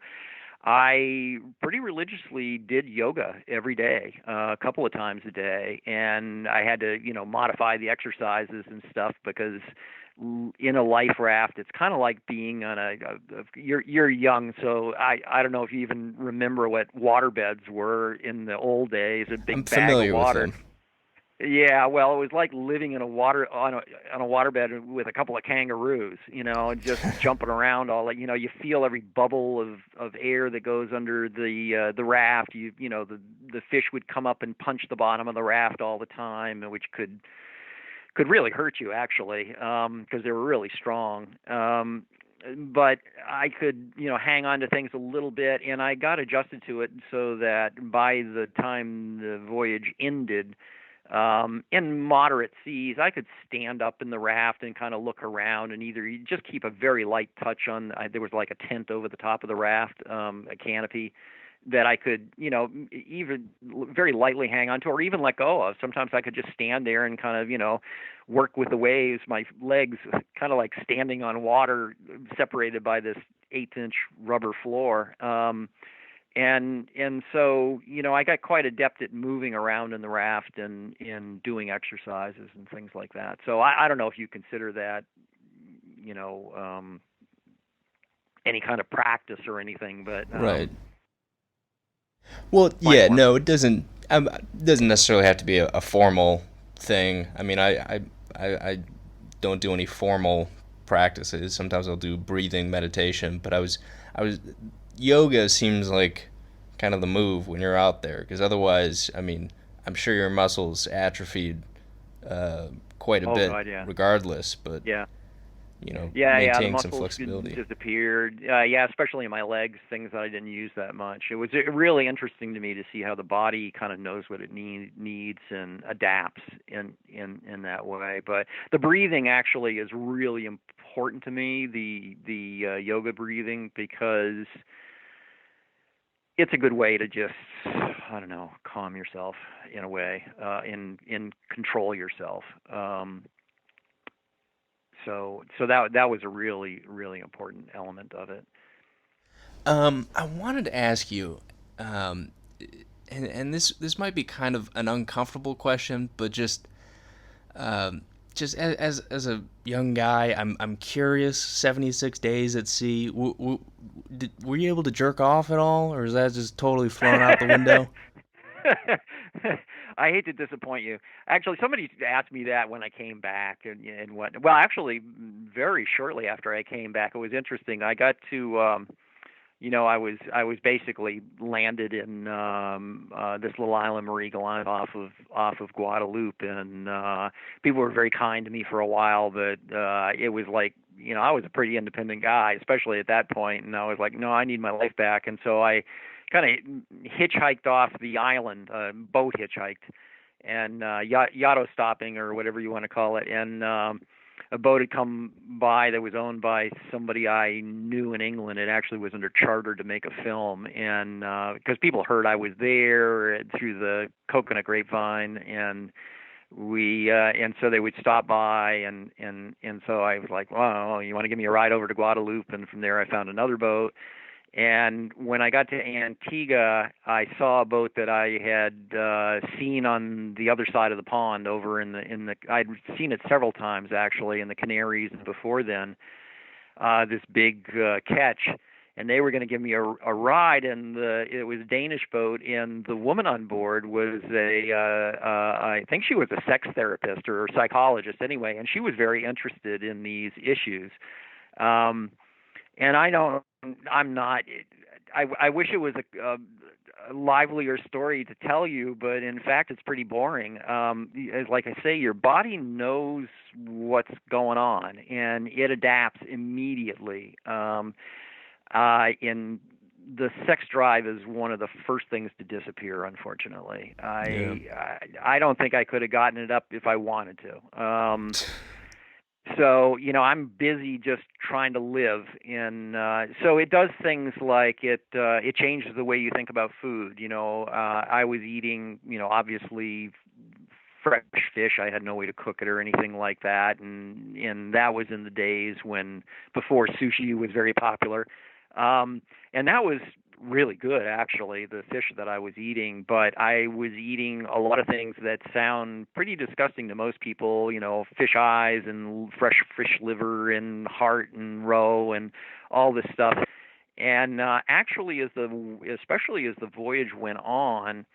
I pretty religiously did yoga every day, a couple of times a day, and I had to, modify the exercises and stuff because in a life raft, it's kind of like being on you're young, so I don't know if you even remember what water beds were in the old days, a I'm big bag of familiar with water. them. Yeah, well, it was like living in a on a waterbed with a couple of kangaroos, and just jumping around all like, you feel every bubble of air that goes under the raft. The fish would come up and punch the bottom of the raft all the time, which could really hurt you actually, because they were really strong. But I could, hang on to things a little bit, and I got adjusted to it so that by the time the voyage ended, in moderate seas, I could stand up in the raft and kind of look around, and either you just keep a very light touch on. There was like a tent over the top of the raft, a canopy that I could, even very lightly hang on to, or even let go of. Sometimes I could just stand there and kind of, work with the waves, my legs kind of like standing on water, separated by this 8-inch rubber floor. And so, I got quite adept at moving around in the raft and doing exercises and things like that. So I don't know if you consider that, you know, um, any kind of practice or anything, but Right. Well, quite yeah, one. no, it doesn't. Doesn't necessarily have to be a formal thing. I mean, I don't do any formal practices. Sometimes I'll do breathing meditation, but I was yoga seems like kind of the move when you're out there, because otherwise, I mean, I'm sure your muscles atrophied uh, quite a Oh bit God, yeah, regardless, but yeah. Yeah. The maintain some muscles flexibility. disappeared. Yeah, especially in my legs, things that I didn't use that much. It was really interesting to me to see how the body kind of knows what it needs and adapts in that way. But the breathing actually is really important to me. The yoga breathing, because it's a good way to just, I don't know, calm yourself in a way, in control yourself. So that was a really really important element of it. I wanted to ask you, um, and this might be kind of an uncomfortable question, but um, just as a young guy, I'm curious. 76 days at sea. Were you able to jerk off at all, or is that just totally flown out the window? I hate to disappoint you. Actually, somebody asked me that when I came back, and what. Well, actually, very shortly after I came back, it was interesting. I got to I was basically landed in this little island, Marie Gallant, off of Guadeloupe, and people were very kind to me for a while, but it was like, I was a pretty independent guy, especially at that point, and I was like, no, I need my life back, and so I kind of hitchhiked off the island, boat hitchhiked, and yacht stopping or whatever you want to call it, and a boat had come by that was owned by somebody I knew in England. It actually was under charter to make a film, and because people heard I was there through the coconut grapevine, and so they would stop by, and so I was like, well, you want to give me a ride over to Guadeloupe? And from there I found another boat. And when I got to Antigua, I saw a boat that I had seen on the other side of the pond, over in the. I'd seen it several times actually in the Canaries before then. This big catch, and they were going to give me a ride, and it was a Danish boat, and the woman on board was I think she was a sex therapist or psychologist anyway, and she was very interested in these issues. Um, and I'm not. I wish it was a livelier story to tell you, but in fact, it's pretty boring. Like I say, your body knows what's going on, and it adapts immediately. In the sex drive is one of the first things to disappear. Unfortunately, Yeah. I don't think I could have gotten it up if I wanted to. So, I'm busy just trying to live, and so it does things like it changes the way you think about food. I was eating, obviously fresh fish. I had no way to cook it or anything like that, and that was in the days when before sushi was very popular. And that was really good, actually, the fish that I was eating, but I was eating a lot of things that sound pretty disgusting to most people, fish eyes and fresh fish liver and heart and roe and all this stuff. And actually, especially as the voyage went on,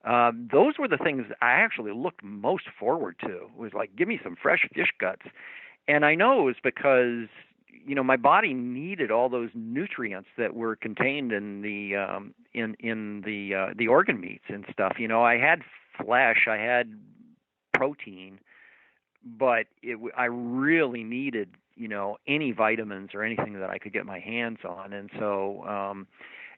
Those were the things I actually looked most forward to. It was like, give me some fresh fish guts. And I know it was because my body needed all those nutrients that were contained in the organ meats and stuff. I had flesh, I had protein, but I really needed any vitamins or anything that I could get my hands on. And so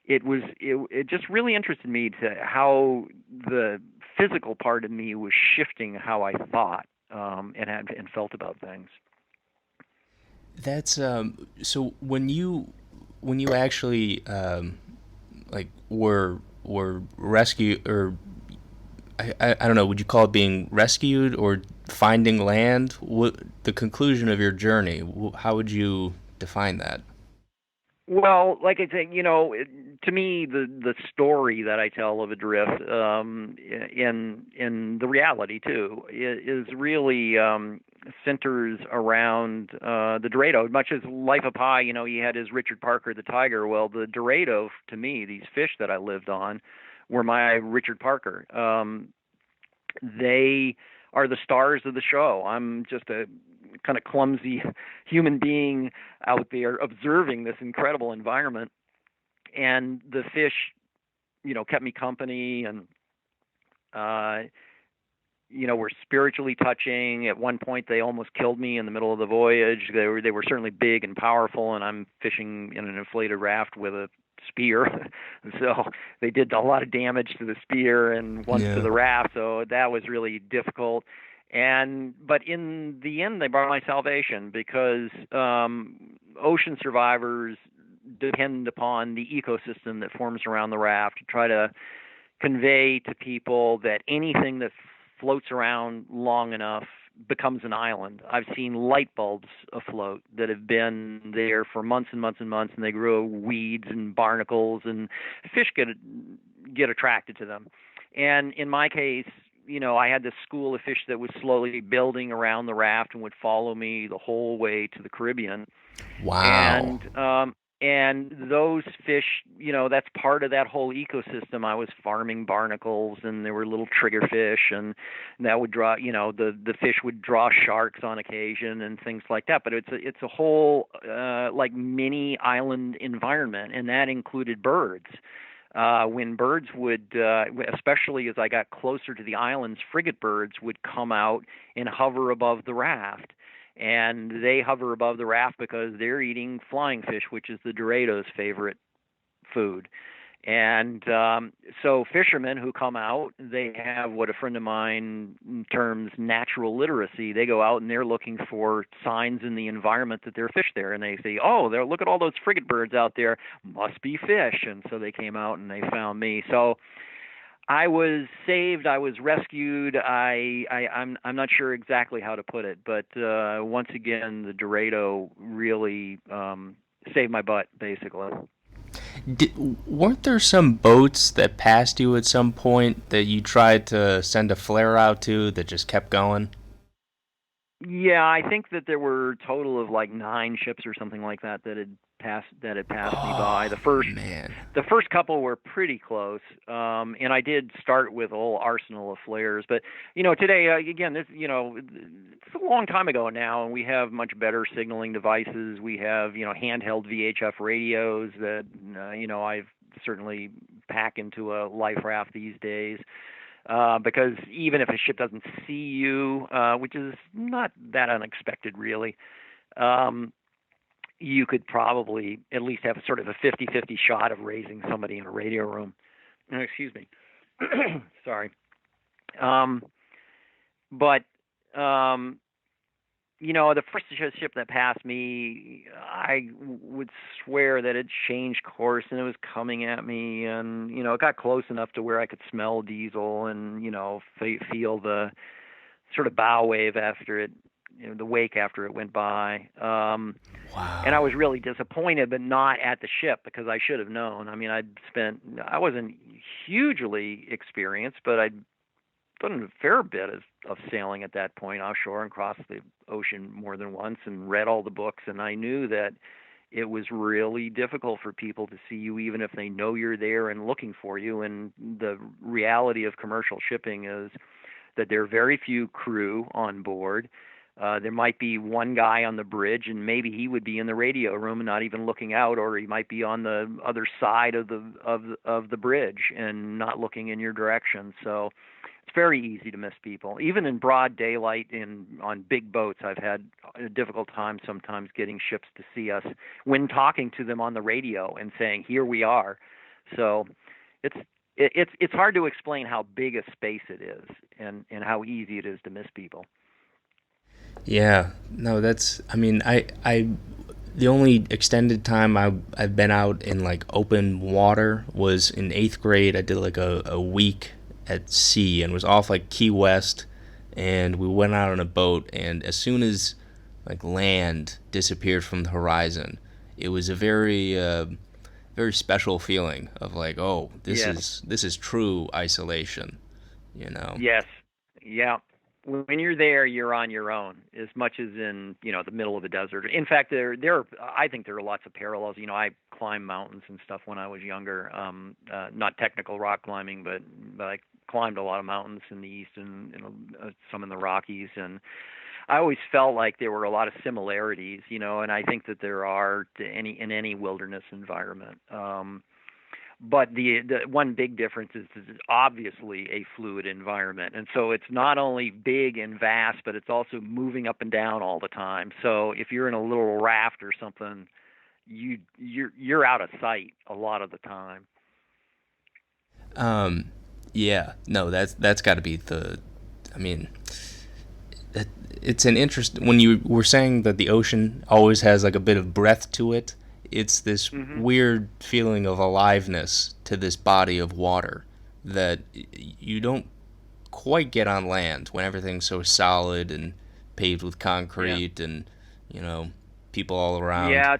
it just really interested me to how the physical part of me was shifting how I thought and felt about things. That's so when you actually like were rescued, or I don't know, would you call it being rescued or finding land? What the conclusion of your journey? How would you define that? Well, like I say, to me, the story that I tell of Adrift, in the reality too, is really centers around the Dorado. Much as Life of Pi, he had his Richard Parker the tiger. Well, the Dorado, to me, these fish that I lived on, were my Richard Parker. They are the stars of the show. I'm just a kind of clumsy human being out there observing this incredible environment, and the fish, kept me company, and were spiritually touching. At one point, they almost killed me in the middle of the voyage. They were certainly big and powerful, and I'm fishing in an inflated raft with a spear. So they did a lot of damage to the spear and once to Yeah. the raft. So that was really difficult. But in the end, they brought my salvation, because ocean survivors depend upon the ecosystem that forms around the raft to try to convey to people that anything that floats around long enough becomes an island. I've seen light bulbs afloat that have been there for months and months and months, and they grow weeds and barnacles, and fish get attracted to them. And in my case, I had this school of fish that was slowly building around the raft and would follow me the whole way to the Caribbean. Wow. And those fish, that's part of that whole ecosystem. I was farming barnacles, and there were little triggerfish, and that would draw, the fish would draw sharks on occasion and things like that. But it's a whole like mini island environment, and that included birds. When birds would, especially as I got closer to the islands, frigate birds would come out and hover above the raft. And they hover above the raft because they're eating flying fish, which is the Dorado's favorite food. And so fishermen who come out, they have what a friend of mine terms natural literacy. They go out and they're looking for signs in the environment that there are fish there. And they say, oh, look at all those frigate birds out there. Must be fish. And so they came out and they found me. So I was saved. I was rescued. I'm not sure exactly how to put it, but once again, the Dorado really saved my butt, basically. Weren't there some boats that passed you at some point that you tried to send a flare out to that just kept going? Yeah, I think that there were a total of like 9 ships or something like that that had passed me by. Oh, man. The first couple were pretty close, and I did start with a whole arsenal of flares. But today, again, it's a long time ago now, and we have much better signaling devices. We have handheld VHF radios that I've certainly pack into a life raft these days. Because even if a ship doesn't see you, which is not that unexpected, really, you could probably at least have sort of a 50-50 shot of raising somebody in a radio room. Excuse me. Sorry. Um, but the first ship that passed me, I would swear that it changed course and it was coming at me, and it got close enough to where I could smell diesel and feel the sort of bow wave after it, the wake after it went by. And I Wow. was really disappointed, but not at the ship, because I should have known. I mean, I wasn't hugely experienced, but I'd done a fair bit of sailing at that point offshore and crossed the ocean more than once and read all the books, and I knew that it was really difficult for people to see you, even if they know you're there and looking for you. And the reality of commercial shipping is that there are very few crew on board. There might be one guy on the bridge, and maybe he would be in the radio room and not even looking out, or he might be on the other side of the bridge and not looking in your direction. So it's very easy to miss people. Even in broad daylight on big boats, I've had a difficult time sometimes getting ships to see us when talking to them on the radio and saying, "Here we are." So it's it's hard to explain how big a space it is and how easy it is to miss people. Yeah, no, that's. I mean, the only extended time I've been out in like open water was in eighth grade. I did like a week at sea and was off like Key West, and we went out on a boat. And as soon as like land disappeared from the horizon, it was a very special feeling of like, oh, Yes. this is true isolation, you know. Yes. Yeah. When you're there, you're on your own, as much as in, the middle of the desert. In fact, I think there are lots of parallels. I climbed mountains and stuff when I was younger. Not technical rock climbing, but I climbed a lot of mountains in the east and some in the Rockies, and I always felt like there were a lot of similarities, and I think that there are in any wilderness environment. But the one big difference is it's obviously a fluid environment, and so it's not only big and vast, but it's also moving up and down all the time. So if you're in a little raft or something, you're out of sight a lot of the time. Yeah, no, that's got to be the. I mean, it's an interest when you were saying that the ocean always has like a bit of breath to it. It's this Hmm. weird feeling of aliveness to this body of water that you don't quite get on land when everything's so solid and paved with Yeah. concrete and you know people all around. Yeah,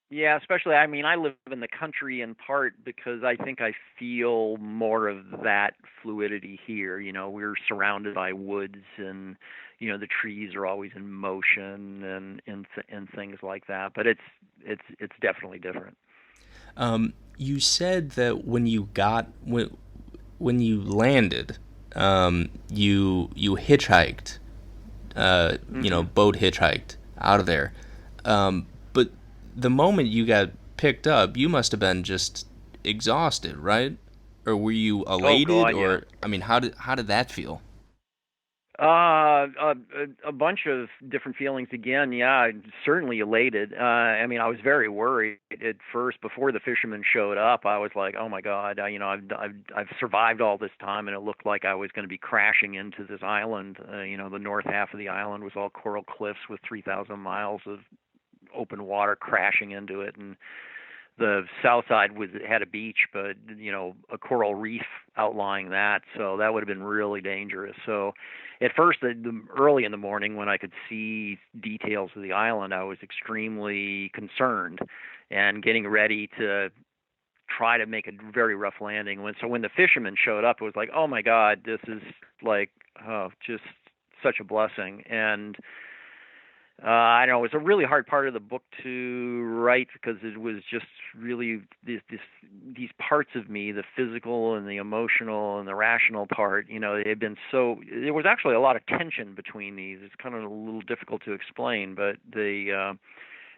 yeah, especially, I mean, I live in the country in part because I think I feel more of that fluidity here. We're surrounded by woods, and the trees are always in motion and things like that. But it's definitely different. You said that when you landed, you hitchhiked, Hmm. boat hitchhiked out of there. But the moment you got picked up, you must have been just exhausted, right? Or were you Oh elated? God, yeah. Or I mean, how did that feel? A bunch of different feelings again. Yeah, certainly elated. I mean, I was very worried at first before the fishermen showed up. I was like, "Oh my God, I've survived all this time," and it looked like I was going to be crashing into this island. The north half of the island was all coral cliffs with 3,000 miles of open water crashing into it, and the south side had a beach, but a coral reef outlying that, so that would have been really dangerous. So, at first, early in the morning, when I could see details of the island, I was extremely concerned and getting ready to try to make a very rough landing. When the fishermen showed up, it was like, oh my God, this is like, oh, just such a blessing. And I don't know. It was a really hard part of the book to write because it was just really these parts of me, the physical and the emotional and the rational part. They had been so. There was actually a lot of tension between these. It's kind of a little difficult to explain, but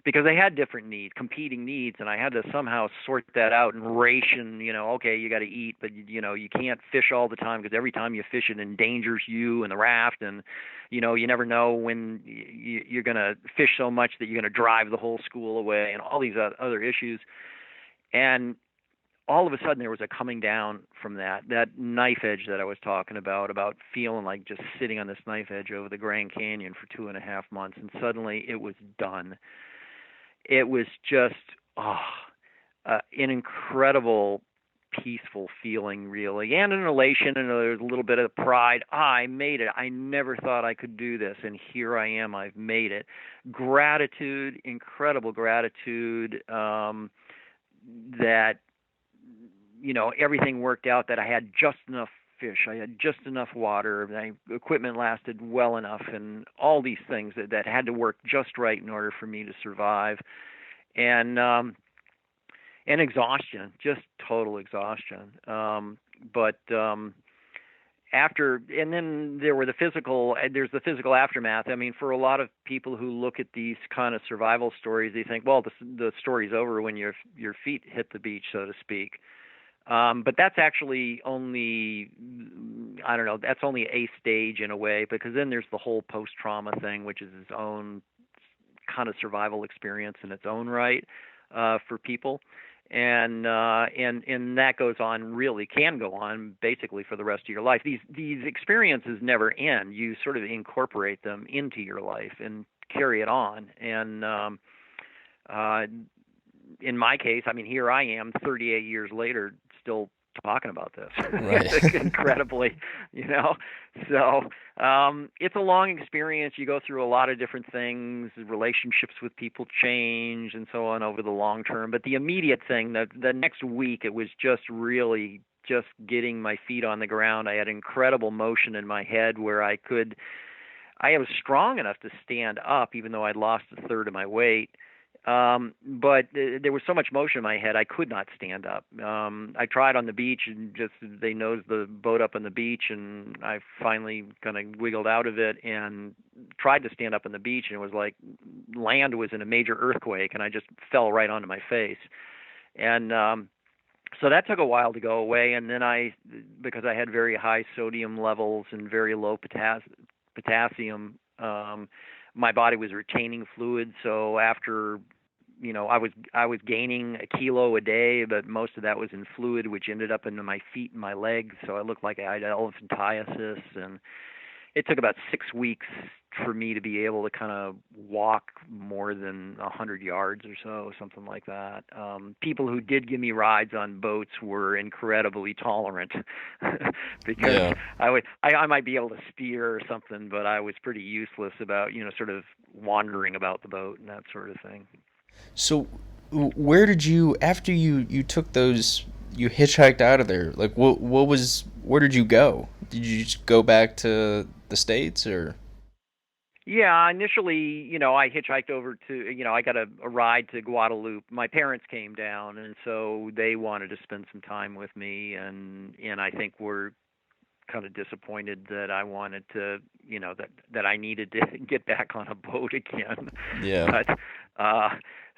because they had different needs, competing needs, and I had to somehow sort that out and ration. Okay, you got to eat, but you can't fish all the time because every time you fish, it endangers you and the raft, and you never know when you're going to fish so much that you're going to drive the whole school away, and all these other issues. And all of a sudden, there was a coming down from that knife edge that I was talking about feeling like just sitting on this knife edge over the Grand Canyon for 2.5 months, and suddenly it was done. It was just oh, an incredible peaceful feeling, really, and an elation and a little bit of pride. I made it. I never thought I could do this, and here I am. I've made it. Gratitude, incredible gratitude, that everything worked out, that I had just enough fish, I had just enough water, my equipment lasted well enough, and all these things that had to work just right in order for me to survive. and exhaustion, just total exhaustion. But after, and then there's the physical aftermath. I mean, for a lot of people who look at these kind of survival stories, they think, well, the story's over when your feet hit the beach, so to speak. But that's actually only, I don't know, that's only a stage in a way, because then there's the whole post-trauma thing, which is its own kind of survival experience in its own right, for people. And that goes on, really can go on basically for the rest of your life. These experiences never end. You sort of incorporate them into your life and carry it on. And uh, in my case, I mean, here I am 38 years later, still talking about this. Right. Incredibly, you know. So it's a long experience. You go through a lot of different things. Relationships with people change and so on over the long term. But the immediate thing, the next week, it was just really just getting my feet on the ground. I had incredible motion in my head where I was strong enough to stand up, even though I'd lost a third of my weight. But there was so much motion in my head, I could not stand up. I tried on the beach, and just they nosed the boat up on the beach, and I finally kind of wiggled out of it and tried to stand up on the beach, and it was like land was in a major earthquake, and I just fell right onto my face. And so that took a while to go away, and then because I had very high sodium levels and very low potassium, my body was retaining fluid. So after, I was gaining a kilo a day, but most of that was in fluid, which ended up into my feet and my legs. So I looked like I had elephantiasis, and it took about 6 weeks for me to be able to kind of walk more than 100 yards or so, something like that. People who did give me rides on boats were incredibly tolerant because Yeah. I might be able to steer or something, but I was pretty useless about, sort of wandering about the boat and that sort of thing. So, where did you, after you took those, you hitchhiked out of there? Like, where did you go? Did you just go back to the States, or? Yeah, initially, I hitchhiked over to, I got a ride to Guadalupe. My parents came down, and so they wanted to spend some time with me, and I think were kind of disappointed that I wanted to, that I needed to get back on a boat again. Yeah. But uh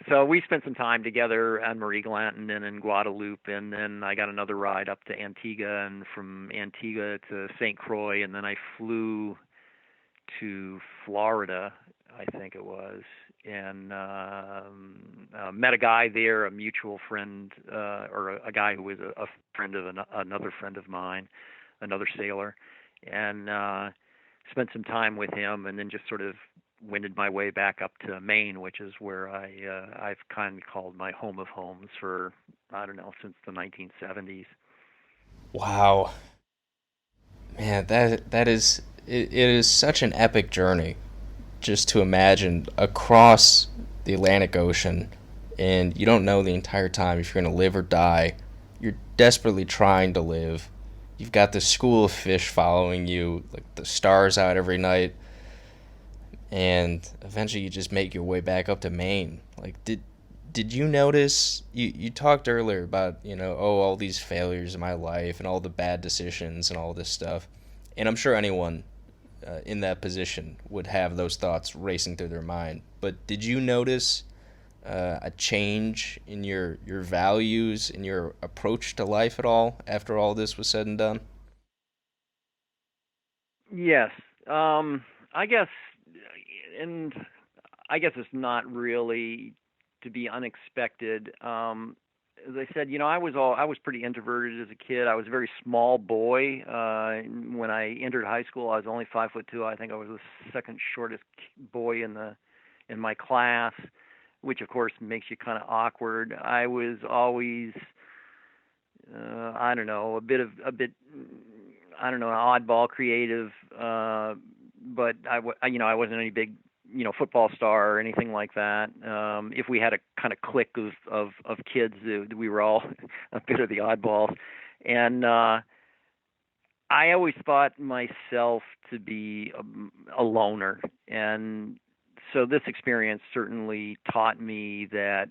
so we spent some time together on Marie Gallant and then in Guadalupe, and then I got another ride up to Antigua, and from Antigua to St. Croix, and then I flew to Florida, I think it was, and met a guy there, a mutual friend, or a guy who was a friend of another friend of mine, another sailor, and spent some time with him, and then just sort of wended my way back up to Maine, which is where I've kind of called my home of homes for, I don't know, since the 1970s. Wow. Man, that is it is such an epic journey just to imagine across the Atlantic Ocean, and you don't know the entire time if you're going to live or die. You're desperately trying to live. You've got this school of fish following you, like the stars out every night, and eventually you just make your way back up to Maine. Like, did you notice, you talked earlier about, all these failures in my life and all the bad decisions and all this stuff. And I'm sure anyone in that position would have those thoughts racing through their mind. But did you notice a change in your values and your approach to life at all after all this was said and done? Yes. I guess, and I guess it's not really to be unexpected. As I said, I was pretty introverted as a kid. I was a very small boy. When I entered high school, I was only 5'2". I think I was the second shortest boy in my class, which of course makes you kind of awkward. I was always, I don't know, I don't know, an oddball creative, but I wasn't any big, football star or anything like that. If we had a kind of clique of kids, we were all a bit of the oddballs, and I always thought myself to be a loner, and so this experience certainly taught me that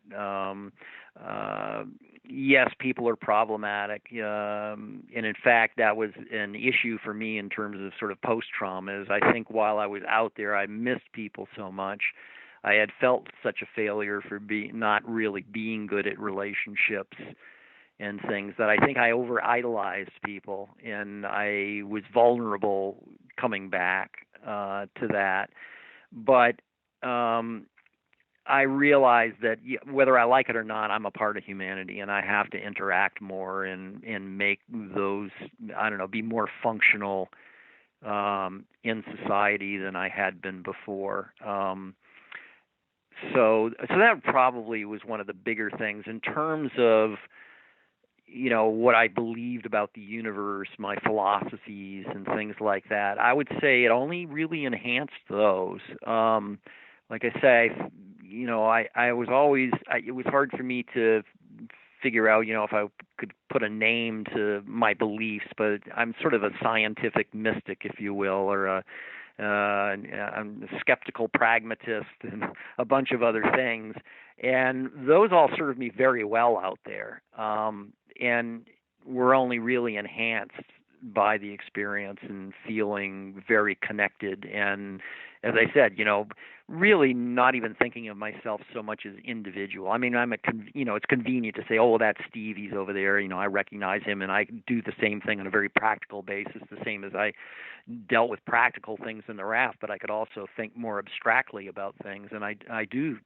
yes, people are problematic, and in fact, that was an issue for me in terms of sort of post-trauma. Is I think while I was out there, I missed people so much. I had felt such a failure for not really being good at relationships and things that I think I over idolized people, and I was vulnerable coming back to that. But I realized that whether I like it or not, I'm a part of humanity, and I have to interact more and make those, I don't know, be more functional in society than I had been before. So that probably was one of the bigger things in terms of, what I believed about the universe, my philosophies and things like that. I would say it only really enhanced those. Like I say, I was always, it was hard for me to figure out, if I could put a name to my beliefs, but I'm sort of a scientific mystic, if you will, or I'm a skeptical pragmatist and a bunch of other things. And those all served me very well out there, and were only really enhanced by the experience and feeling very connected. And as I said, really not even thinking of myself so much as individual. I mean, it's convenient to say, oh, well, that's Steve, he's over there. I recognize him, and I do the same thing on a very practical basis, the same as I dealt with practical things in the raft. But I could also think more abstractly about things, and I do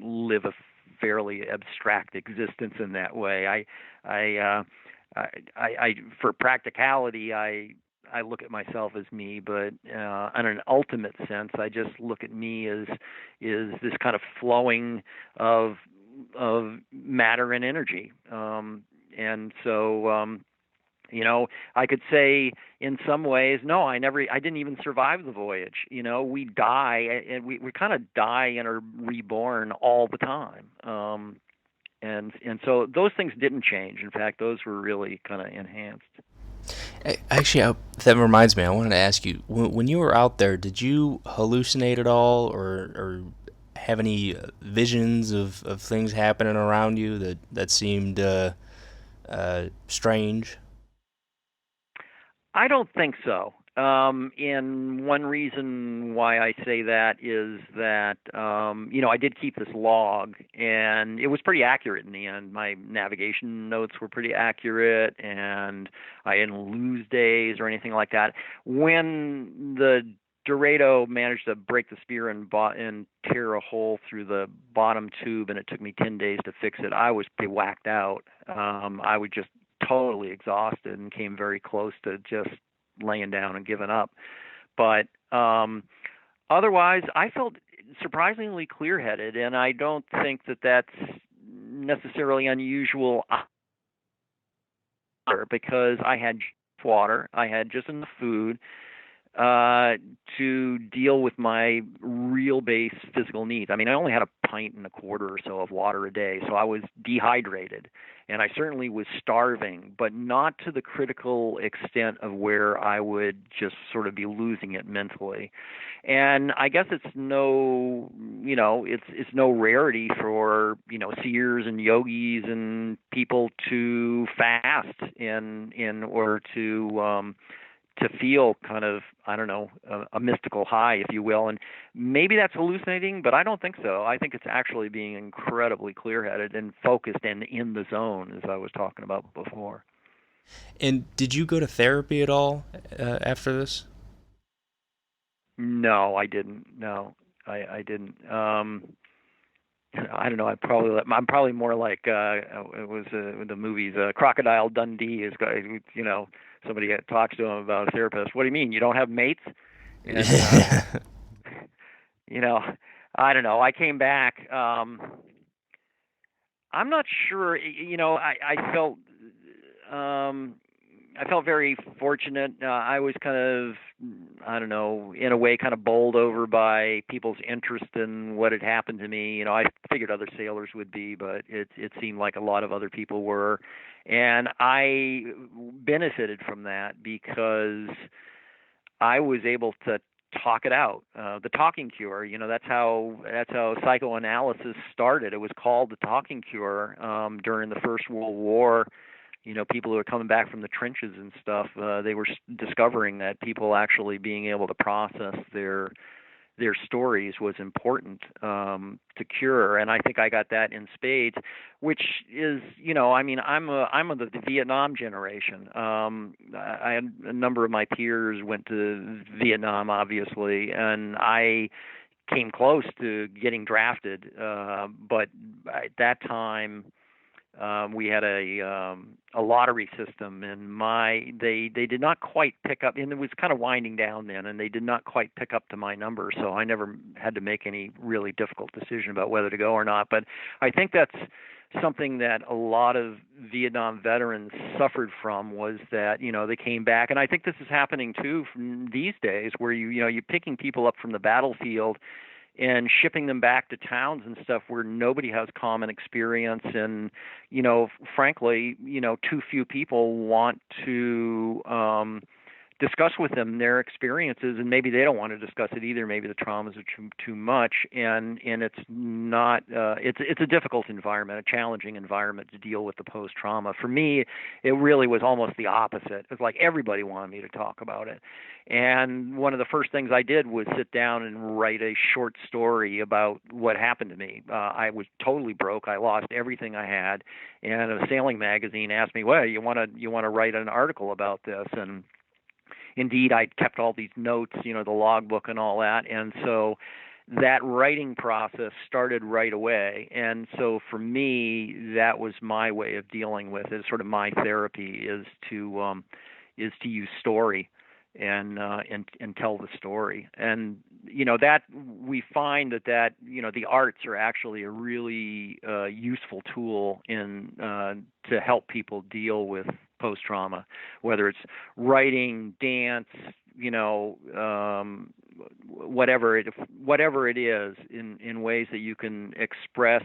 live a fairly abstract existence in that way. I for practicality, I look at myself as me, but in an ultimate sense, I just look at me as is this kind of flowing of matter and energy, and so. I could say in some ways, no, I didn't even survive the voyage. We die, and we kind of die and are reborn all the time. And so those things didn't change. In fact, those were really kind of enhanced. Actually, that reminds me. I wanted to ask you, when you were out there, did you hallucinate at all, or have any visions of things happening around you that seemed strange? I don't think so. And one reason why I say that is that, I did keep this log, and it was pretty accurate in the end. My navigation notes were pretty accurate, and I didn't lose days or anything like that. When the Dorado managed to break the spear and tear a hole through the bottom tube, and it took me 10 days to fix it, I was pretty whacked out. I was just totally exhausted and came very close to just laying down and giving up. But otherwise, I felt surprisingly clear-headed, and I don't think that that's necessarily unusual either, because I had water, I had just enough food to deal with my real base physical needs. I mean, I only had a pint and a quarter or so of water a day, so I was dehydrated, and I certainly was starving, but not to the critical extent of where I would just sort of be losing it mentally. And I guess it's no rarity for, seers and yogis and people to fast in order to feel kind of, I don't know, a mystical high, if you will. And maybe that's hallucinating, but I don't think so. I think it's actually being incredibly clear-headed and focused and in the zone, as I was talking about before. And did you go to therapy at all after this? No, I didn't. No, I didn't. I don't know. I'm probably more like it was the movies. Crocodile Dundee is, somebody talks to him about a therapist. What do you mean? You don't have mates? And I don't know. I came back. I'm not sure. I felt very fortunate. I was kind of, I don't know, in a way kind of bowled over by people's interest in what had happened to me. I figured other sailors would be, but it seemed like a lot of other people were. And I benefited from that because I was able to talk it out. The talking cure, that's how psychoanalysis started. It was called the talking cure during the First World War. People who were coming back from the trenches and stuff, they were discovering that people actually being able to process their stories was important to cure, and I think I got that in spades. Which is, I'm of the Vietnam generation. I had a number of my peers went to Vietnam, obviously, and I came close to getting drafted, but at that time we had a lottery system, and they did not quite pick up, and it was kind of winding down then, and they did not quite pick up to my number, so I never had to make any really difficult decision about whether to go or not. But I think that's something that a lot of Vietnam veterans suffered from, was that they came back, and I think this is happening too these days, where you're picking people up from the battlefield and shipping them back to towns and stuff where nobody has common experience, and frankly, too few people want to discuss with them their experiences, and maybe they don't want to discuss it either. Maybe the traumas are too much, and it's not. It's a difficult environment, a challenging environment to deal with the post trauma. For me, it really was almost the opposite. It's like everybody wanted me to talk about it, and one of the first things I did was sit down and write a short story about what happened to me. I was totally broke. I lost everything I had, and a sailing magazine asked me, "Well, you want to write an article about this?" And indeed, I kept all these notes, the logbook and all that, and so that writing process started right away. And so for me, that was my way of dealing with it. Sort of my therapy is to use story and tell the story. And that we find that the arts are actually a really useful tool in to help people deal with post-trauma, whether it's writing, dance, whatever it is, in ways that you can express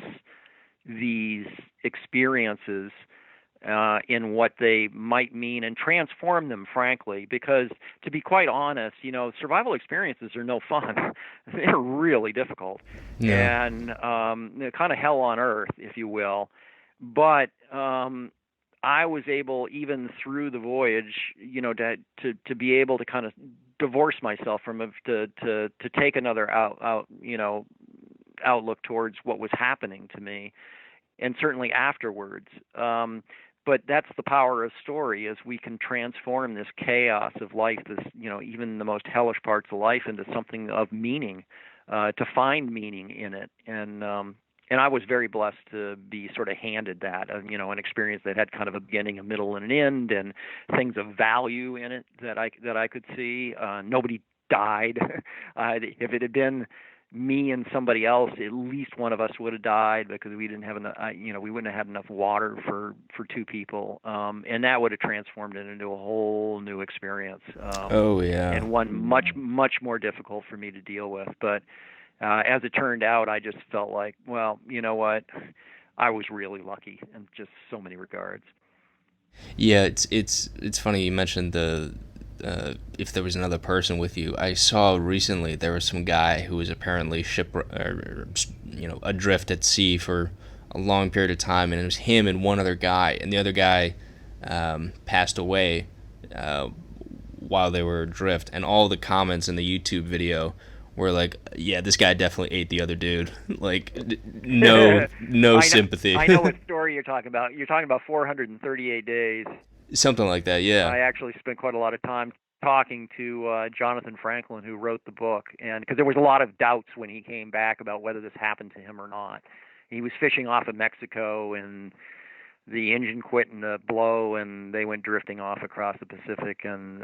these experiences in what they might mean and transform them, frankly, because to be quite honest, survival experiences are no fun. They're really difficult. Yeah. And kind of hell on earth, if you will. But I was able, even through the voyage, to be able to kind of divorce myself from it, to take another outlook towards what was happening to me, and certainly afterwards. But that's the power of story, is we can transform this chaos of life, this even the most hellish parts of life, into something of meaning, to find meaning in it. And I was very blessed to be sort of handed that, an experience that had kind of a beginning, a middle, and an end, and things of value in it that I could see. Nobody died. If it had been me and somebody else, at least one of us would have died, because we didn't have enough. We wouldn't have had enough water for two people, and that would have transformed it into a whole new experience. Oh yeah. And one much more difficult for me to deal with, but. As it turned out, I just felt like, well, you know what? I was really lucky in just so many regards. Yeah, it's funny you mentioned the if there was another person with you. I saw recently there was some guy who was apparently adrift at sea for a long period of time, and it was him and one other guy, and the other guy passed away while they were adrift, and all the comments in the YouTube video were like, yeah, this guy definitely ate the other dude. Like, no sympathy. I know what story you're talking about. You're talking about 438 days. Something like that, yeah. I actually spent quite a lot of time talking to Jonathan Franklin, who wrote the book, and because there was a lot of doubts when he came back about whether this happened to him or not. He was fishing off of Mexico, and the engine quit in a blow, and they went drifting off across the Pacific. And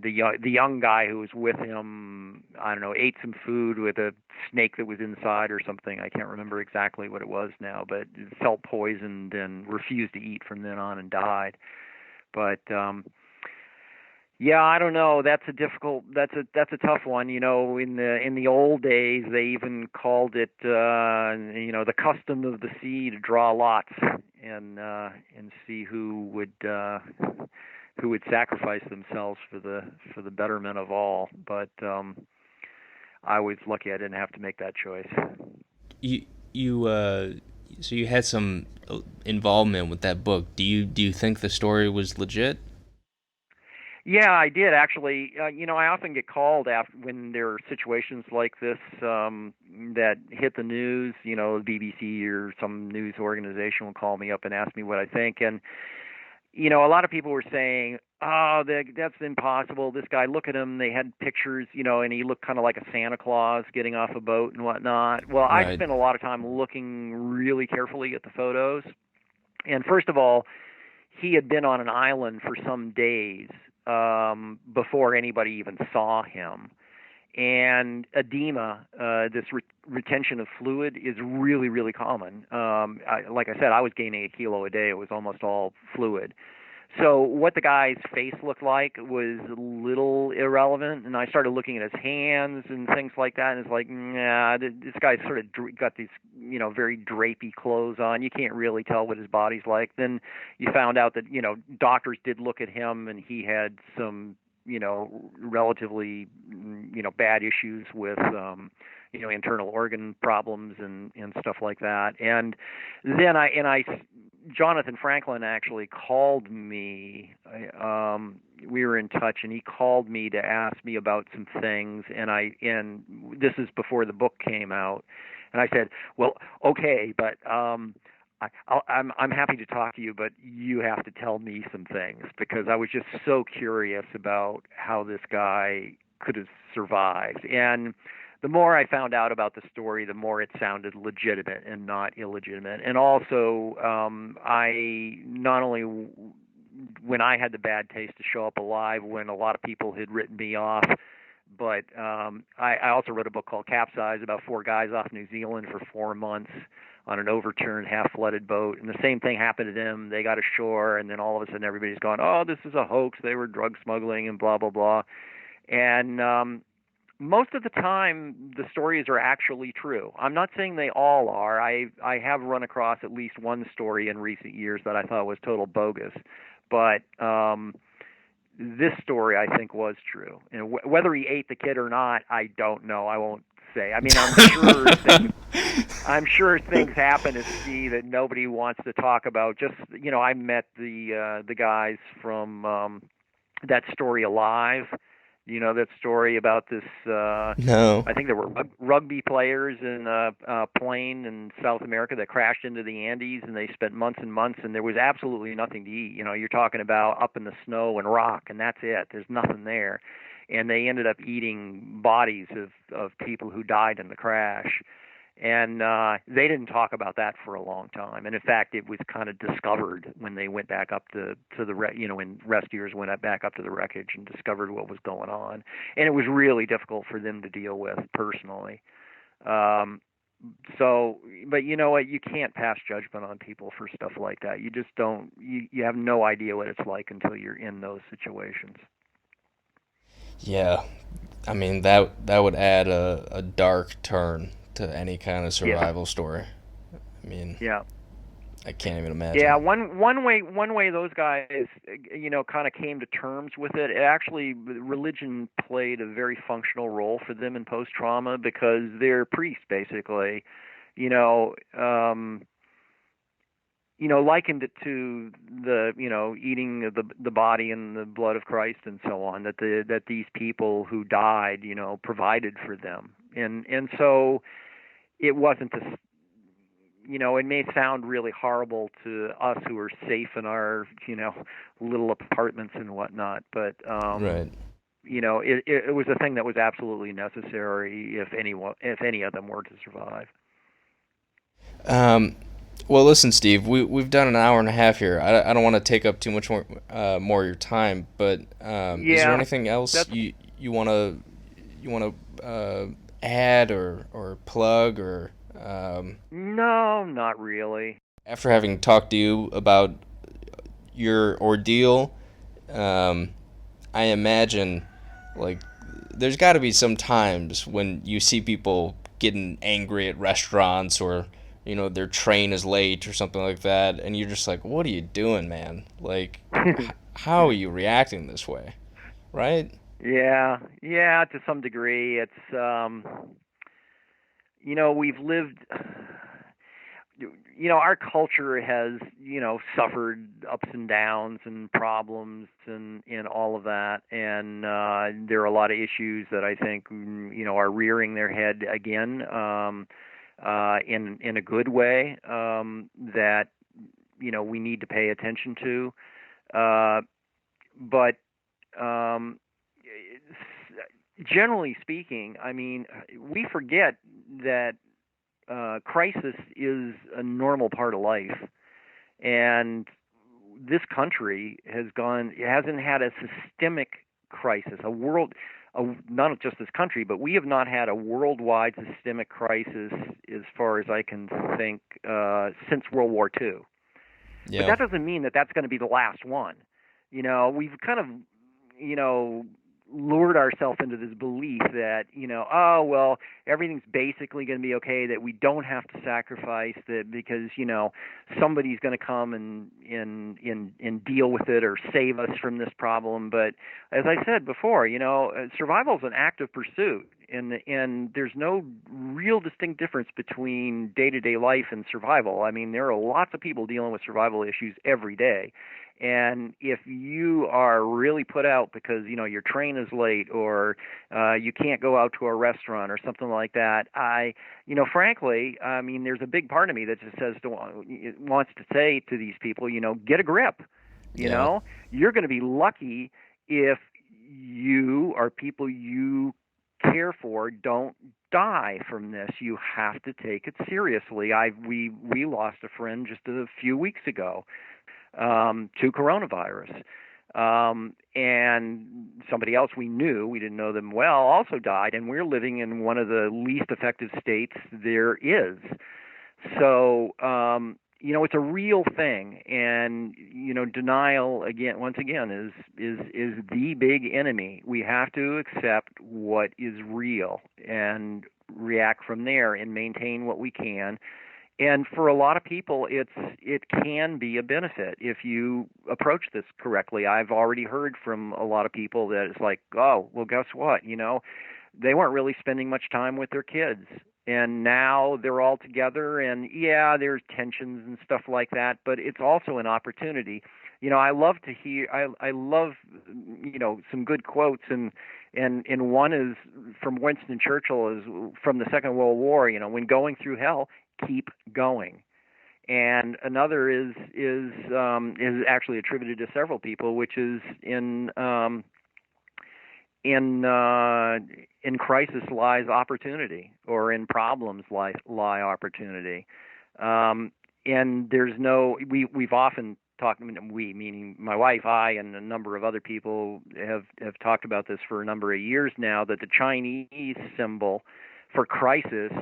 the young guy who was with him, I don't know, ate some food with a snake that was inside or something. I can't remember exactly what it was now, but felt poisoned and refused to eat from then on and died. But yeah, I don't know. That's a tough one. In the old days, they even called it the custom of the sea to draw lots and see who would sacrifice themselves for the betterment of all. But I was lucky I didn't have to make that choice. You you so you had some involvement with that book. Do you think the story was legit? Yeah, I did actually. I often get called after when there are situations like this that hit the news. The BBC or some news organization will call me up and ask me what I think. And a lot of people were saying, "Oh, that's impossible. This guy, look at him. They had pictures, and he looked kind of like a Santa Claus getting off a boat and whatnot." Well, I Right. spent a lot of time looking really carefully at the photos. And first of all, he had been on an island for some days before anybody even saw him. And edema, this retention of fluid, is really, really common. Like I said, I was gaining a kilo a day. It was almost all fluid. So what the guy's face looked like was a little irrelevant, and I started looking at his hands and things like that, and it's like, nah, this guy's sort of got these, very drapey clothes on. You can't really tell what his body's like. Then you found out that, doctors did look at him, and he had some, relatively, bad issues with, internal organ problems and stuff like that. And then Jonathan Franklin actually called me. We were in touch, and he called me to ask me about some things. And this is before the book came out. And I said, "Well, okay, but I'm happy to talk to you, but you have to tell me some things," because I was just so curious about how this guy could have survived. And the more I found out about the story, the more it sounded legitimate and not illegitimate. And also, I not only when I had the bad taste to show up alive when a lot of people had written me off, but I also wrote a book called Capsize about four guys off New Zealand for 4 months on an overturned, half-flooded boat. And the same thing happened to them. They got ashore, and then all of a sudden everybody's gone, "Oh, this is a hoax. They were drug smuggling," and blah, blah, blah. And most of the time, the stories are actually true. I'm not saying they all are. I have run across at least one story in recent years that I thought was total bogus. But this story, I think, was true. And whether he ate the kid or not, I don't know. I won't say. I mean, I'm sure things happen at sea that nobody wants to talk about. Just I met the guys from that story Alive. That story about this, No. I think there were rugby players in a plane in South America that crashed into the Andes, and they spent months and months, and there was absolutely nothing to eat. You're talking about up in the snow and rock, and that's it. There's nothing there. And they ended up eating bodies of people who died in the crash. And they didn't talk about that for a long time. And in fact, it was kind of discovered when they went back up to the when rescuers went back up to the wreckage and discovered what was going on. And it was really difficult for them to deal with personally. But you know what? You can't pass judgment on people for stuff like that. You just don't. You have no idea what it's like until you're in those situations. Yeah. I mean that would add a dark turn to any kind of Yeah. survival story. I mean, Yeah. I can't even Yeah, imagine. one way those guys kind of came to terms with it. Actually, religion played a very functional role for them in post trauma because they're priests basically. You know, um, likened it to the eating of the body and the blood of Christ and so on. That these people who died provided for them, and so it wasn't a it may sound really horrible to us who are safe in our, little apartments and whatnot, but Right. it was a thing that was absolutely necessary if any of them were to survive. Um, well, listen, Steve, we've done an hour and a half here. I don't want to take up too much more of your time, but is there Yeah, anything else that's you want to add or plug or no, not really. after having talked to you about your ordeal, um, I imagine like there's got to be some times when you see people getting angry at restaurants or their train is late or something like that, and you're just like, what are you doing, man? Like, how are you reacting this way, right? Yeah, to some degree. It's we've lived, our culture has, suffered ups and downs and problems and all of that. And there are a lot of issues that I think, are rearing their head again, in a good way, that, we need to pay attention to. But generally speaking, I mean, we forget that crisis is a normal part of life, and this country hasn't had a systemic crisis, not just this country, but we have not had a worldwide systemic crisis, as far as I can think, since World War II. Yeah. But that doesn't mean that that's going to be the last one. We've kind of, lured ourselves into this belief that, oh, well, everything's basically going to be okay, that we don't have to sacrifice, that because, somebody's going to come and deal with it or save us from this problem. But as I said before, survival is an active pursuit. And there's no real distinct difference between day-to-day life and survival. I mean, there are lots of people dealing with survival issues every day. And if you are really put out because, your train is late, or you can't go out to a restaurant or something like that, frankly, I mean, there's a big part of me that just wants to say to these people, get a grip. You're going to be lucky if you or people you care for don't die from this. You have to take it seriously. We lost a friend just a few weeks ago to coronavirus, and somebody else we didn't know them well, also died, and we're living in one of the least effective states there is. So it's a real thing, and denial once again is the big enemy. We have to accept what is real and react from there and maintain what we can. And for a lot of people, it can be a benefit if you approach this correctly. I've already heard from a lot of people that it's like, oh, well, guess what? They weren't really spending much time with their kids, and now they're all together. And yeah, there's tensions and stuff like that, but it's also an opportunity. I love to hear. I love some good quotes, and one is from Winston Churchill, is from the Second World War. When going through hell, keep going. And another is actually attributed to several people, which is in crisis lies opportunity, or in problems lie opportunity. And there's we've often talked, we meaning my wife, I, and a number of other people have talked about this for a number of years now, that the Chinese symbol for crisis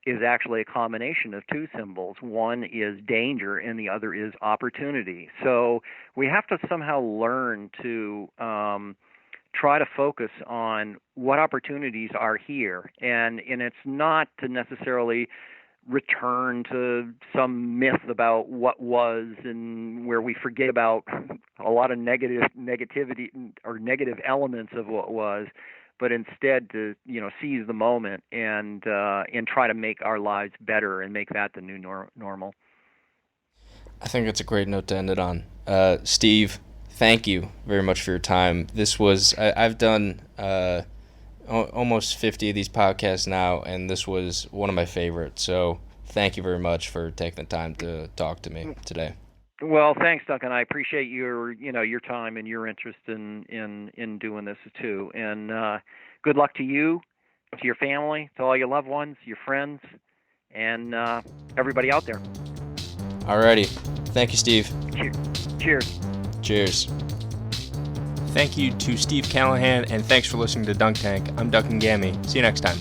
is actually a combination of two symbols. One is danger and the other is opportunity. So we have to somehow learn to try to focus on what opportunities are here. And it's not to necessarily return to some myth about what was, and where we forget about a lot of negativity or negative elements of what was, but instead to seize the moment and try to make our lives better and make that the new normal. I think it's a great note to end it on. Steve, thank you very much for your time. This was I've done almost 50 of these podcasts now, and this was one of my favorites. So thank you very much for taking the time to talk to me today. Well, thanks, Duncan. I appreciate your time and your interest in doing this too. And good luck to you, to your family, to all your loved ones, your friends, and everybody out there. Alrighty. Thank you, Steve. Cheers. Cheers. Thank you to Steve Callahan, and thanks for listening to Dunk Tank. I'm Duncan Gammy. See you next time.